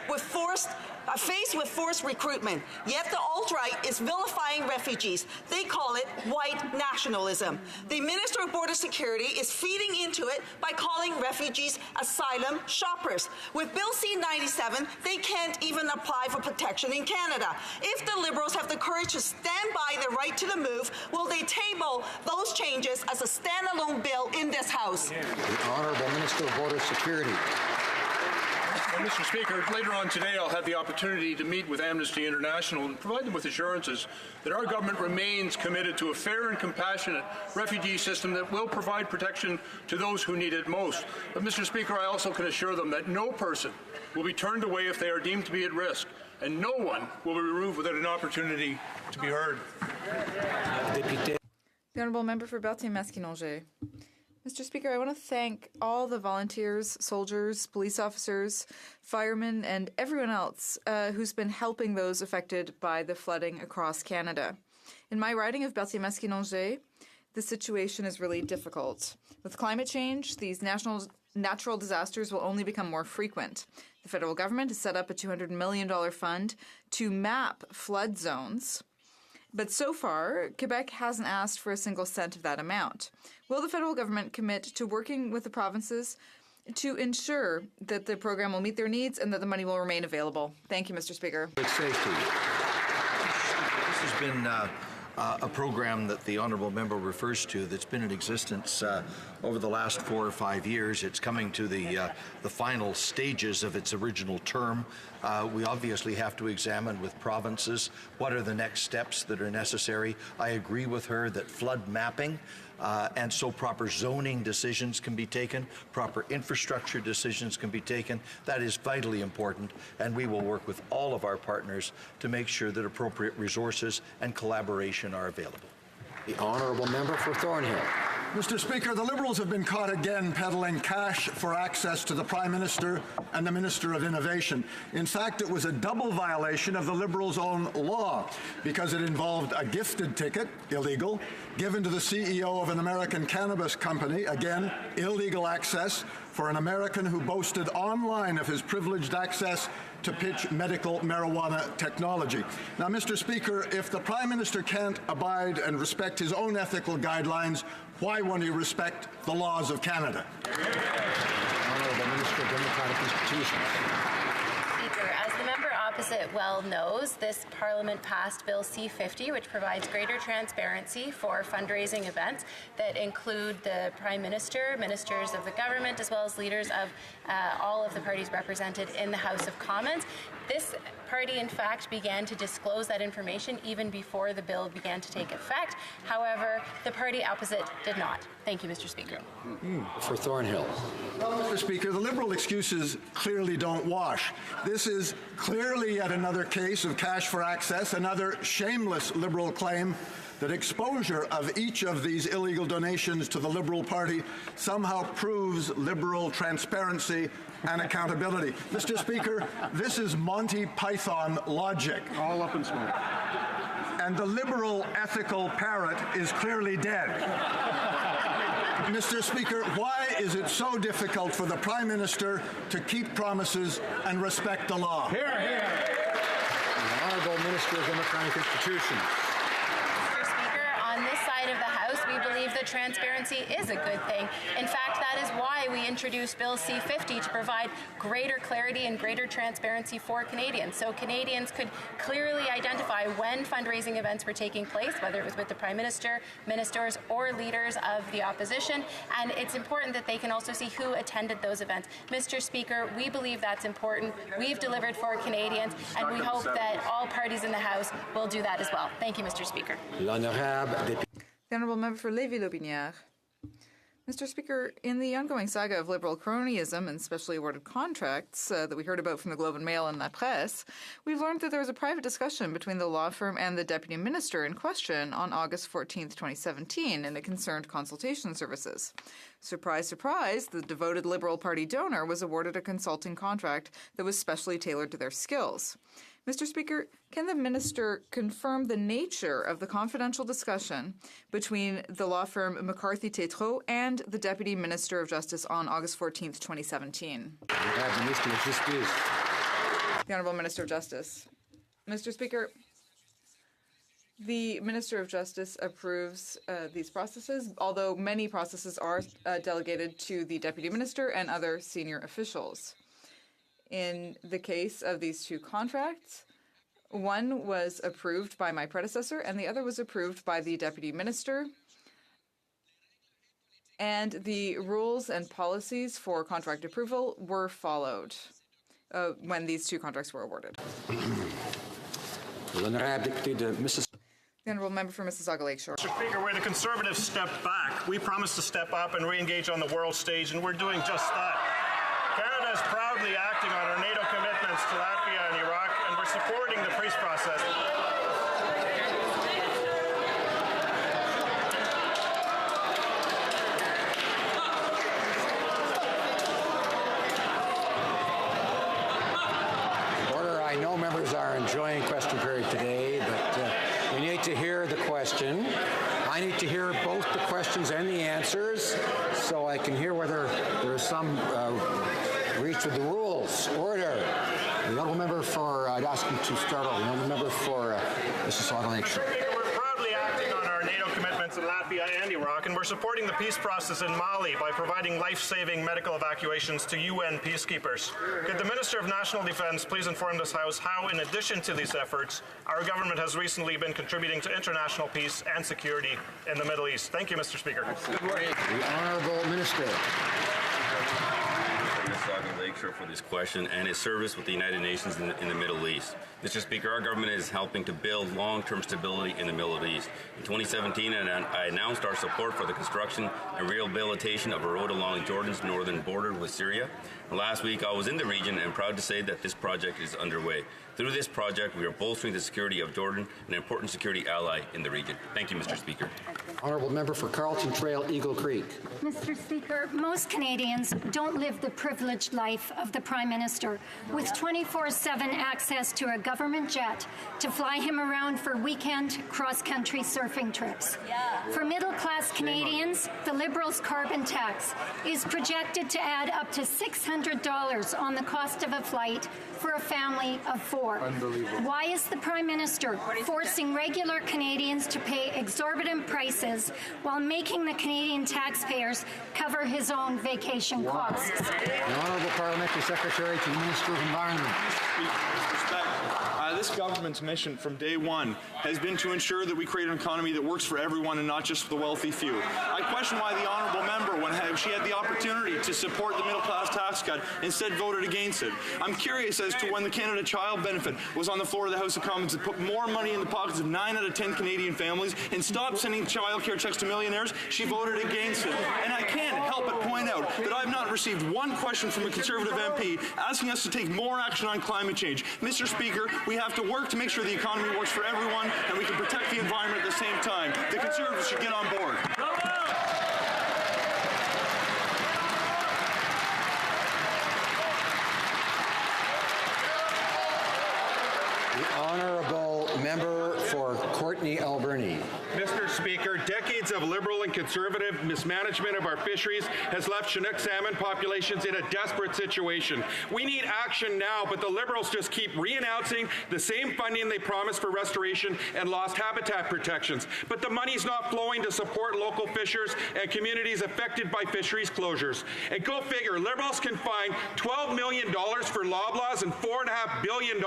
with forced recruitment. Yet the alt-right is vilifying refugees. They call it white nationalism. The Minister of Border Security is feeding into it by calling refugees asylum shoppers. With Bill C-97, they can't even apply for protection in Canada. If the Liberals have the courage to stand by the right to the move, will they table those changes as a standalone bill in this House? The Honourable Minister of Border Security. Well, Mr. Speaker, later on today I'll have the opportunity to meet with Amnesty International and provide them with assurances that our government remains committed to a fair and compassionate refugee system that will provide protection to those who need it most. But, Mr. Speaker, I also can assure them that no person will be turned away if they are deemed to be at risk, and no one will be removed without an opportunity to be heard. The Honourable Member for Berthier-Maskinongé. Mr. Speaker, I want to thank all the volunteers, soldiers, police officers, firemen, and everyone else who's been helping those affected by the flooding across Canada. In my riding of Berthier-Maskinongé, the situation is really difficult. With climate change, these natural disasters will only become more frequent. The federal government has set up a $200 million fund to map flood zones. But so far, Quebec hasn't asked for a single cent of that amount. Will the federal government commit to working with the provinces to ensure that the program will meet their needs and that the money will remain available? Thank you, Mr. Speaker. Safety. This has been a program that the honourable member refers to that's been in existence over the last 4 or 5 years. It's coming to the final stages of its original term. We obviously have to examine with provinces what are the next steps that are necessary. I agree with her that flood mapping and so proper zoning decisions can be taken, proper infrastructure decisions can be taken. That is vitally important, and we will work with all of our partners to make sure that appropriate resources and collaboration are available. The Honourable Member for Thornhill. Mr. Speaker, the Liberals have been caught again peddling cash for access to the Prime Minister and the Minister of Innovation. In fact, it was a double violation of the Liberals' own law because it involved a gifted ticket, illegal, given to the CEO of an American cannabis company, again, illegal access for an American who boasted online of his privileged access to pitch medical marijuana technology. Now, Mr. Speaker, if the Prime Minister can't abide and respect his own ethical guidelines, why won't he respect the laws of Canada? Honourable Minister of Democratic Institutions. Speaker, as the member opposite well knows, this Parliament passed Bill C-50, which provides greater transparency for fundraising events that include the Prime Minister, ministers of the government, as well as leaders of all of the parties represented in the House of Commons. This party, in fact, began to disclose that information even before the bill began to take effect. However, the party opposite did not. Thank you, Mr. Speaker. For Thornhill. Well, Mr. Speaker, the Liberal excuses clearly don't wash. This is clearly yet another case of cash for access, another shameless Liberal claim that exposure of each of these illegal donations to the Liberal Party somehow proves Liberal transparency and accountability. Mr. Speaker, this is Monty Python logic. All up in smoke. And the Liberal ethical parrot is clearly dead. Mr. Speaker, why is it so difficult for the Prime Minister to keep promises and respect the law? Hear, hear. The Honourable Minister of Democratic Institutions. Mr. Speaker, on this side of the House, we believe that transparency is a good thing. In fact, that is why we introduced Bill C-50 to provide greater clarity and greater transparency for Canadians. So Canadians could clearly identify when fundraising events were taking place, whether it was with the Prime Minister, ministers, or leaders of the opposition. And it's important that they can also see who attended those events. Mr. Speaker, we believe that's important. We've delivered for Canadians, and we hope that all parties in the House will do that as well. Thank you, Mr. Speaker. The Honourable Member for Lévis-Lotbinière. Mr. Speaker, in the ongoing saga of Liberal cronyism and specially awarded contracts that we heard about from the Globe and Mail and La Presse, we've learned that there was a private discussion between the law firm and the Deputy Minister in question on August 14, 2017, and it concerned consultation services. Surprise, surprise, the devoted Liberal Party donor was awarded a consulting contract that was specially tailored to their skills. Mr. Speaker, can the Minister confirm the nature of the confidential discussion between the law firm McCarthy-Tétrault and the Deputy Minister of Justice on August 14, 2017? The Honourable Minister of Justice. Mr. Speaker, the Minister of Justice approves these processes, although many processes are delegated to the Deputy Minister and other senior officials. In the case of these two contracts, one was approved by my predecessor and the other was approved by the Deputy Minister. And the rules and policies for contract approval were followed when these two contracts were awarded. The Honourable Member for Mississauga Lakeshore. Mr. Speaker, where the Conservatives stepped back, we promised to step up and re-engage on the world stage, and we're doing just that. Canada is proudly acting on our NATO commitments to Latvia and Iraq, and we're supporting the peace process. Order. I know members are enjoying question period today, but we need to hear the question. I need to hear both the questions and the answers so I can hear whether there is some reach with the rules. Order. The Honourable Member for, I'd ask him to start off. The Honourable Member for Mississauga Lakeshore. We're proudly acting on our NATO commitments in Latvia and Iraq, and we're supporting the peace process in Mali by providing life-saving medical evacuations to UN peacekeepers. Could the Minister of National Defence please inform this House how, in addition to these efforts, our government has recently been contributing to international peace and security in the Middle East? Thank you, Mr. Speaker. The Honourable Minister. Mississauga Lakeshore for this question and his service with the United Nations in the Middle East. Mr. Speaker, our government is helping to build long-term stability in the Middle East. In 2017, I announced our support for the construction and rehabilitation of a road along Jordan's northern border with Syria. Last week, I was in the region and proud to say that this project is underway. Through this project, we are bolstering the security of Jordan, an important security ally in the region. Thank you, Mr. Speaker. Honourable Member for Carleton Trail, Eagle Creek. Mr. Speaker, most Canadians don't live the privileged life of the Prime Minister with 24/7 access to a government jet to fly him around for weekend cross-country surfing trips. For middle-class Canadians, the Liberals' carbon tax is projected to add up to $600 $1,500 on the cost of a flight for a family of 4. Unbelievable. Why is the Prime Minister forcing regular Canadians to pay exorbitant prices while making the Canadian taxpayers cover his own vacation costs? The Honourable Parliamentary Secretary to the Minister of Environment. This government's mission from day one has been to ensure that we create an economy that works for everyone and not just for the wealthy few. I question why the honourable member, when she had the opportunity to support the middle class tax cut, instead voted against it. I'm curious as to when the Canada Child Benefit was on the floor of the House of Commons to put more money in the pockets of 9 out of 10 Canadian families and stop sending childcare checks to millionaires, she voted against it. And I can't help but point out that I've not received one question from a Conservative MP asking us to take more action on climate change. Mr. Speaker, we have to work to make sure the economy works for everyone and we can protect the environment at the same time. The Conservatives should get on board. The Honourable Member for Courtenay Alberni. Mr. Speaker, decades of Liberal and Conservative mismanagement of our fisheries has left Chinook salmon populations in a desperate situation. We need action now, but the Liberals just keep re-announcing the same funding they promised for restoration and lost habitat protections. But the money's not flowing to support local fishers and communities affected by fisheries closures. And go figure, Liberals can find $12 million for Loblaws and $4.5 billion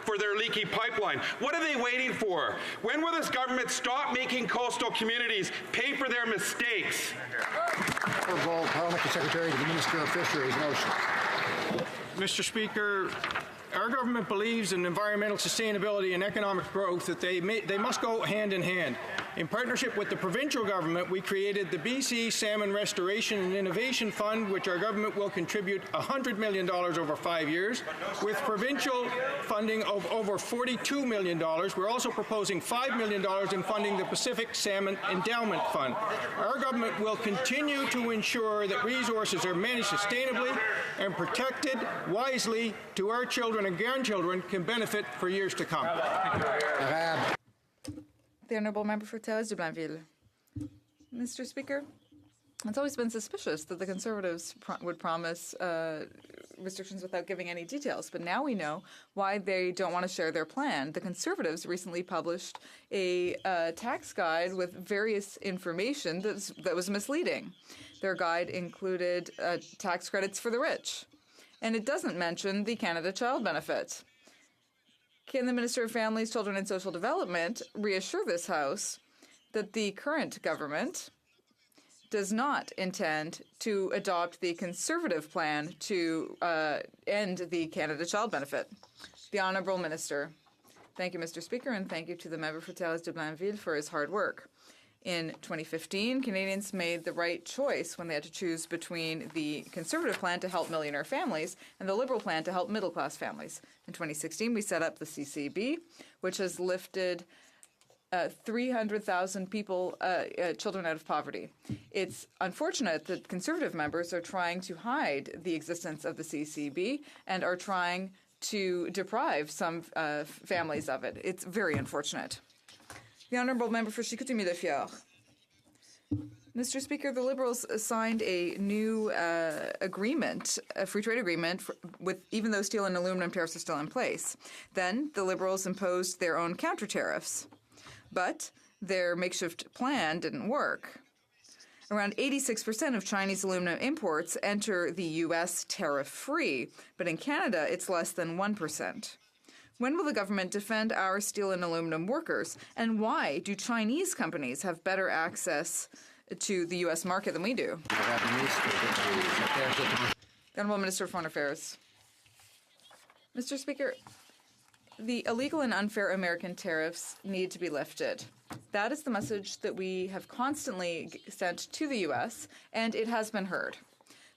for their leaky pipeline. What are they waiting for? When will this government stop making coastal communities pay for their mistakes? Honourable Parliamentary Secretary to the Minister of Fisheries. Motion. Mr. Speaker, our government believes in environmental sustainability and economic growth, that they must go hand in hand. In partnership with the provincial government, we created the BC Salmon Restoration and Innovation Fund, which our government will contribute $100 million over 5 years. With provincial funding of over $42 million, we're also proposing $5 million in funding the Pacific Salmon Endowment Fund. Our government will continue to ensure that resources are managed sustainably and protected wisely to our children and grandchildren can benefit for years to come. The Honourable Member for Tellez de Blainville. Mr. Speaker, it's always been suspicious that the Conservatives would promise restrictions without giving any details, but now we know why they don't want to share their plan. The Conservatives recently published a tax guide with various information that was misleading. Their guide included tax credits for the rich, and it doesn't mention the Canada Child Benefit. Can the Minister of Families, Children and Social Development reassure this House that the current government does not intend to adopt the Conservative plan to end the Canada Child Benefit? The Honourable Minister. Thank you, Mr. Speaker, and thank you to the member for Tellez de Blainville for his hard work. In 2015, Canadians made the right choice when they had to choose between the Conservative plan to help millionaire families and the Liberal plan to help middle-class families. In 2016, we set up the CCB, which has lifted 300,000 children out of poverty. It's unfortunate that Conservative members are trying to hide the existence of the CCB and are trying to deprive some families of it. It's very unfortunate. The Honourable Member for Chicoutimi-Le-Fjord. Mr. Speaker, the Liberals signed a new agreement, a free trade agreement, even though steel and aluminum tariffs are still in place. Then the Liberals imposed their own counter tariffs, but their makeshift plan didn't work. Around 86% of Chinese aluminum imports enter the U.S. tariff-free, but in Canada it's less than 1%. When will the government defend our steel and aluminum workers? And why do Chinese companies have better access to the U.S. market than we do? The Honourable Minister of Foreign Affairs. Mr. Speaker, the illegal and unfair American tariffs need to be lifted. That is the message that we have constantly sent to the U.S., and it has been heard.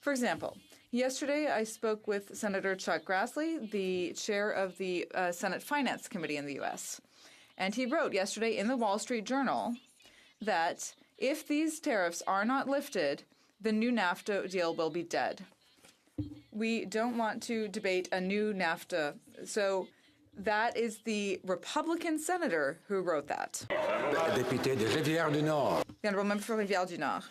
For example, yesterday, I spoke with Senator Chuck Grassley, the chair of the Senate Finance Committee in the U.S., and he wrote yesterday in the Wall Street Journal that if these tariffs are not lifted, the new NAFTA deal will be dead. We don't want to debate a new NAFTA, so that is the Republican senator who wrote that. Député de Rivière-du-Nord. The Honourable Member for Rivière-du-Nord.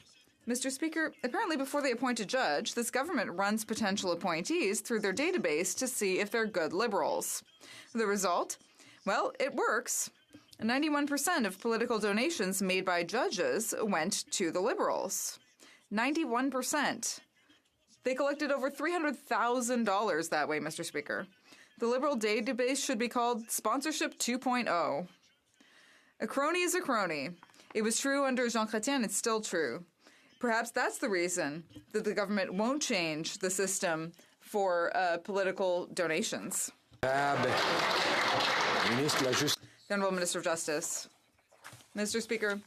Mr. Speaker, apparently before they appoint a judge, this government runs potential appointees through their database to see if they're good Liberals. The result? Well, it works. 91% of political donations made by judges went to the Liberals. 91%. They collected over $300,000 that way, Mr. Speaker. The Liberal database should be called Sponsorship 2.0. A crony is a crony. It was true under Jean Chrétien, it's still true. Perhaps that's the reason that the government won't change the system for political donations. The Honourable Minister of Justice. Mr. Speaker,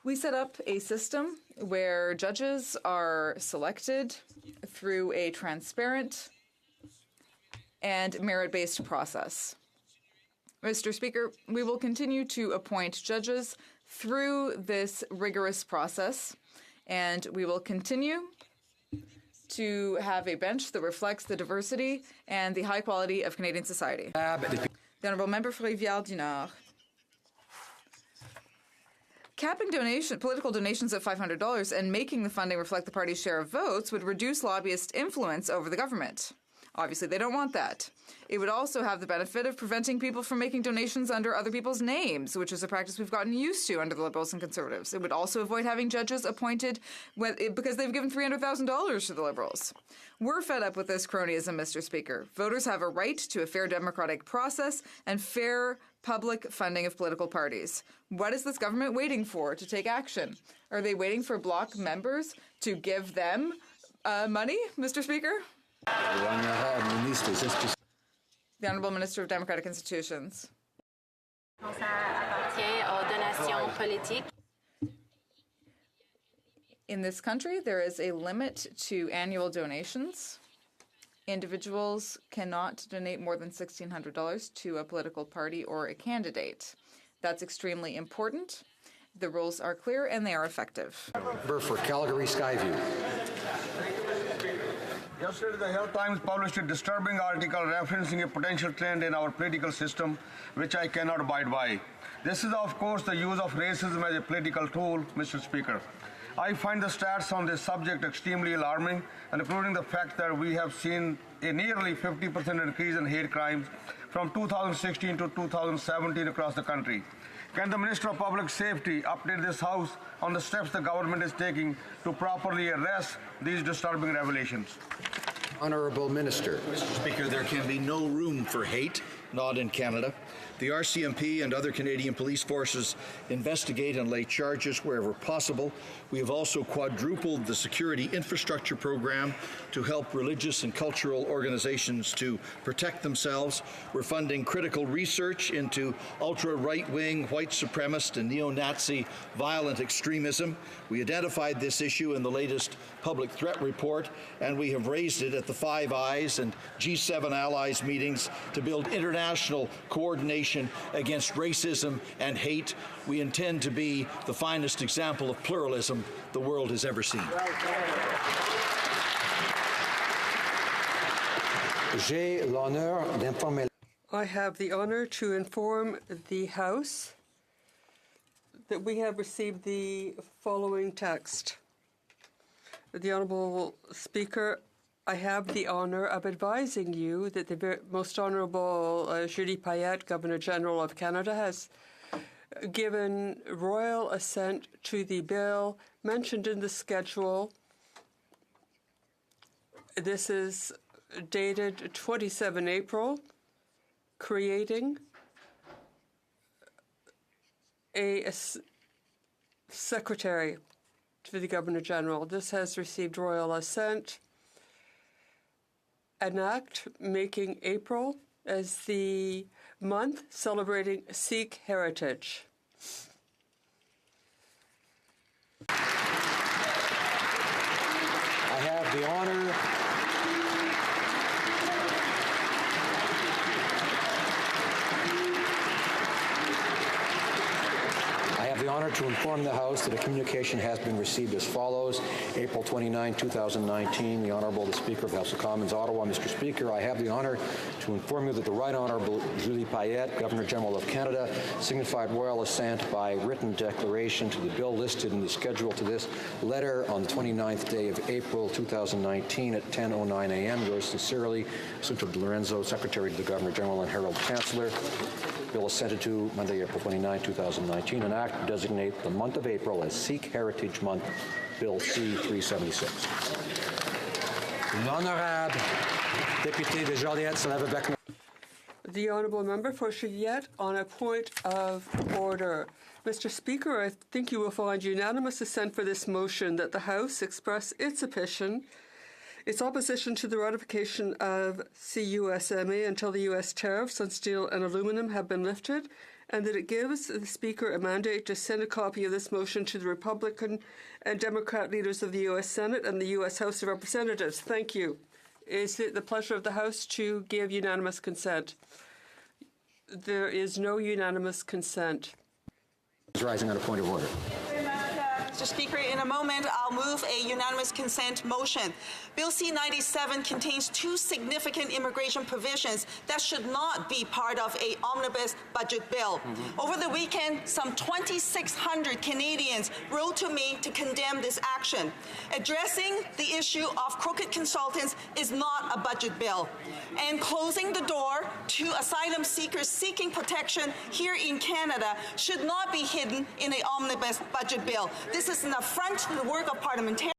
we set up a system where judges are selected through a transparent and merit-based process. Mr. Speaker, we will continue to appoint judges through this rigorous process, and we will continue to have a bench that reflects the diversity and the high quality of Canadian society. The Honourable Member for Rivière-du-Nord. Capping political donations at $500 and making the funding reflect the party's share of votes would reduce lobbyist influence over the government. Obviously, they don't want that. It would also have the benefit of preventing people from making donations under other people's names, which is a practice we've gotten used to under the Liberals and Conservatives. It would also avoid having judges appointed because they've given $300,000 to the Liberals. We're fed up with this cronyism, Mr. Speaker. Voters have a right to a fair democratic process and fair public funding of political parties. What is this government waiting for to take action? Are they waiting for bloc members to give them money, Mr. Speaker? The Honourable Minister of Democratic Institutions. In this country, there is a limit to annual donations. Individuals cannot donate more than $1,600 to a political party or a candidate. That's extremely important. The rules are clear and they are effective. For Calgary Skyview. Yesterday, the Hill Times published a disturbing article referencing a potential trend in our political system, which I cannot abide by. This is, of course, the use of racism as a political tool, Mr. Speaker. I find the stats on this subject extremely alarming, and including the fact that we have seen a nearly 50% increase in hate crimes from 2016 to 2017 across the country. Can the Minister of Public Safety update this House on the steps the government is taking to properly arrest these disturbing revelations? Honourable Minister. Mr. Speaker, there can be no room for hate, not in Canada. The RCMP and other Canadian police forces investigate and lay charges wherever possible. We have also quadrupled the security infrastructure program to help religious and cultural organizations to protect themselves. We're funding critical research into ultra-right-wing, white supremacist and neo-Nazi violent extremism. We identified this issue in the latest public threat report, and we have raised it at the Five Eyes and G7 allies meetings to build international coordination against racism and hate. We intend to be the finest example of pluralism the world has ever seen. I have the honor to inform the House that we have received the following text. The Honourable Speaker, I have the honour of advising you that the Most Honourable Julie Payette, Governor-General of Canada, has given royal assent to the bill mentioned in the schedule. This is dated 27 April, creating a secretary to the Governor-General. This has received royal assent. An act making April as the month celebrating Sikh heritage. I have the honor honor to inform the House that a communication has been received as follows. April 29, 2019, the Honourable the Speaker of the House of Commons, Ottawa. Mr. Speaker, I have the honour to inform you that the Right Honourable Julie Payette, Governor-General of Canada, signified royal assent by written declaration to the bill listed in the schedule to this letter on the 29th day of April 2019 at 10:09 a.m. Yours sincerely, Sunto De Lorenzo, Secretary to the Governor-General and Herald Chancellor. Bill assented to Monday, April 29, 2019, an act to designate the month of April as Sikh Heritage Month, Bill C-376. L'honorable député de Joliette-Saint-Lavebec. The honourable member for Joliette on a point of order. Mr. Speaker, I think you will find unanimous assent for this motion that the House express its opposition to the ratification of CUSMA until the U.S. tariffs on steel and aluminum have been lifted, and that it gives the Speaker a mandate to send a copy of this motion to the Republican and Democrat leaders of the U.S. Senate and the U.S. House of Representatives. Thank you. Is it the pleasure of the House to give unanimous consent? There is no unanimous consent. Rising on a point of order. Mr. Speaker, in a moment, I'll move a unanimous consent motion. Bill C-97 contains two significant immigration provisions that should not be part of an omnibus budget bill. Over the weekend, some 2,600 Canadians wrote to me to condemn this action. Addressing the issue of crooked consultants is not a budget bill. And closing the door to asylum seekers seeking protection here in Canada should not be hidden in an omnibus budget bill. This is an affront to the work of parliamentarians.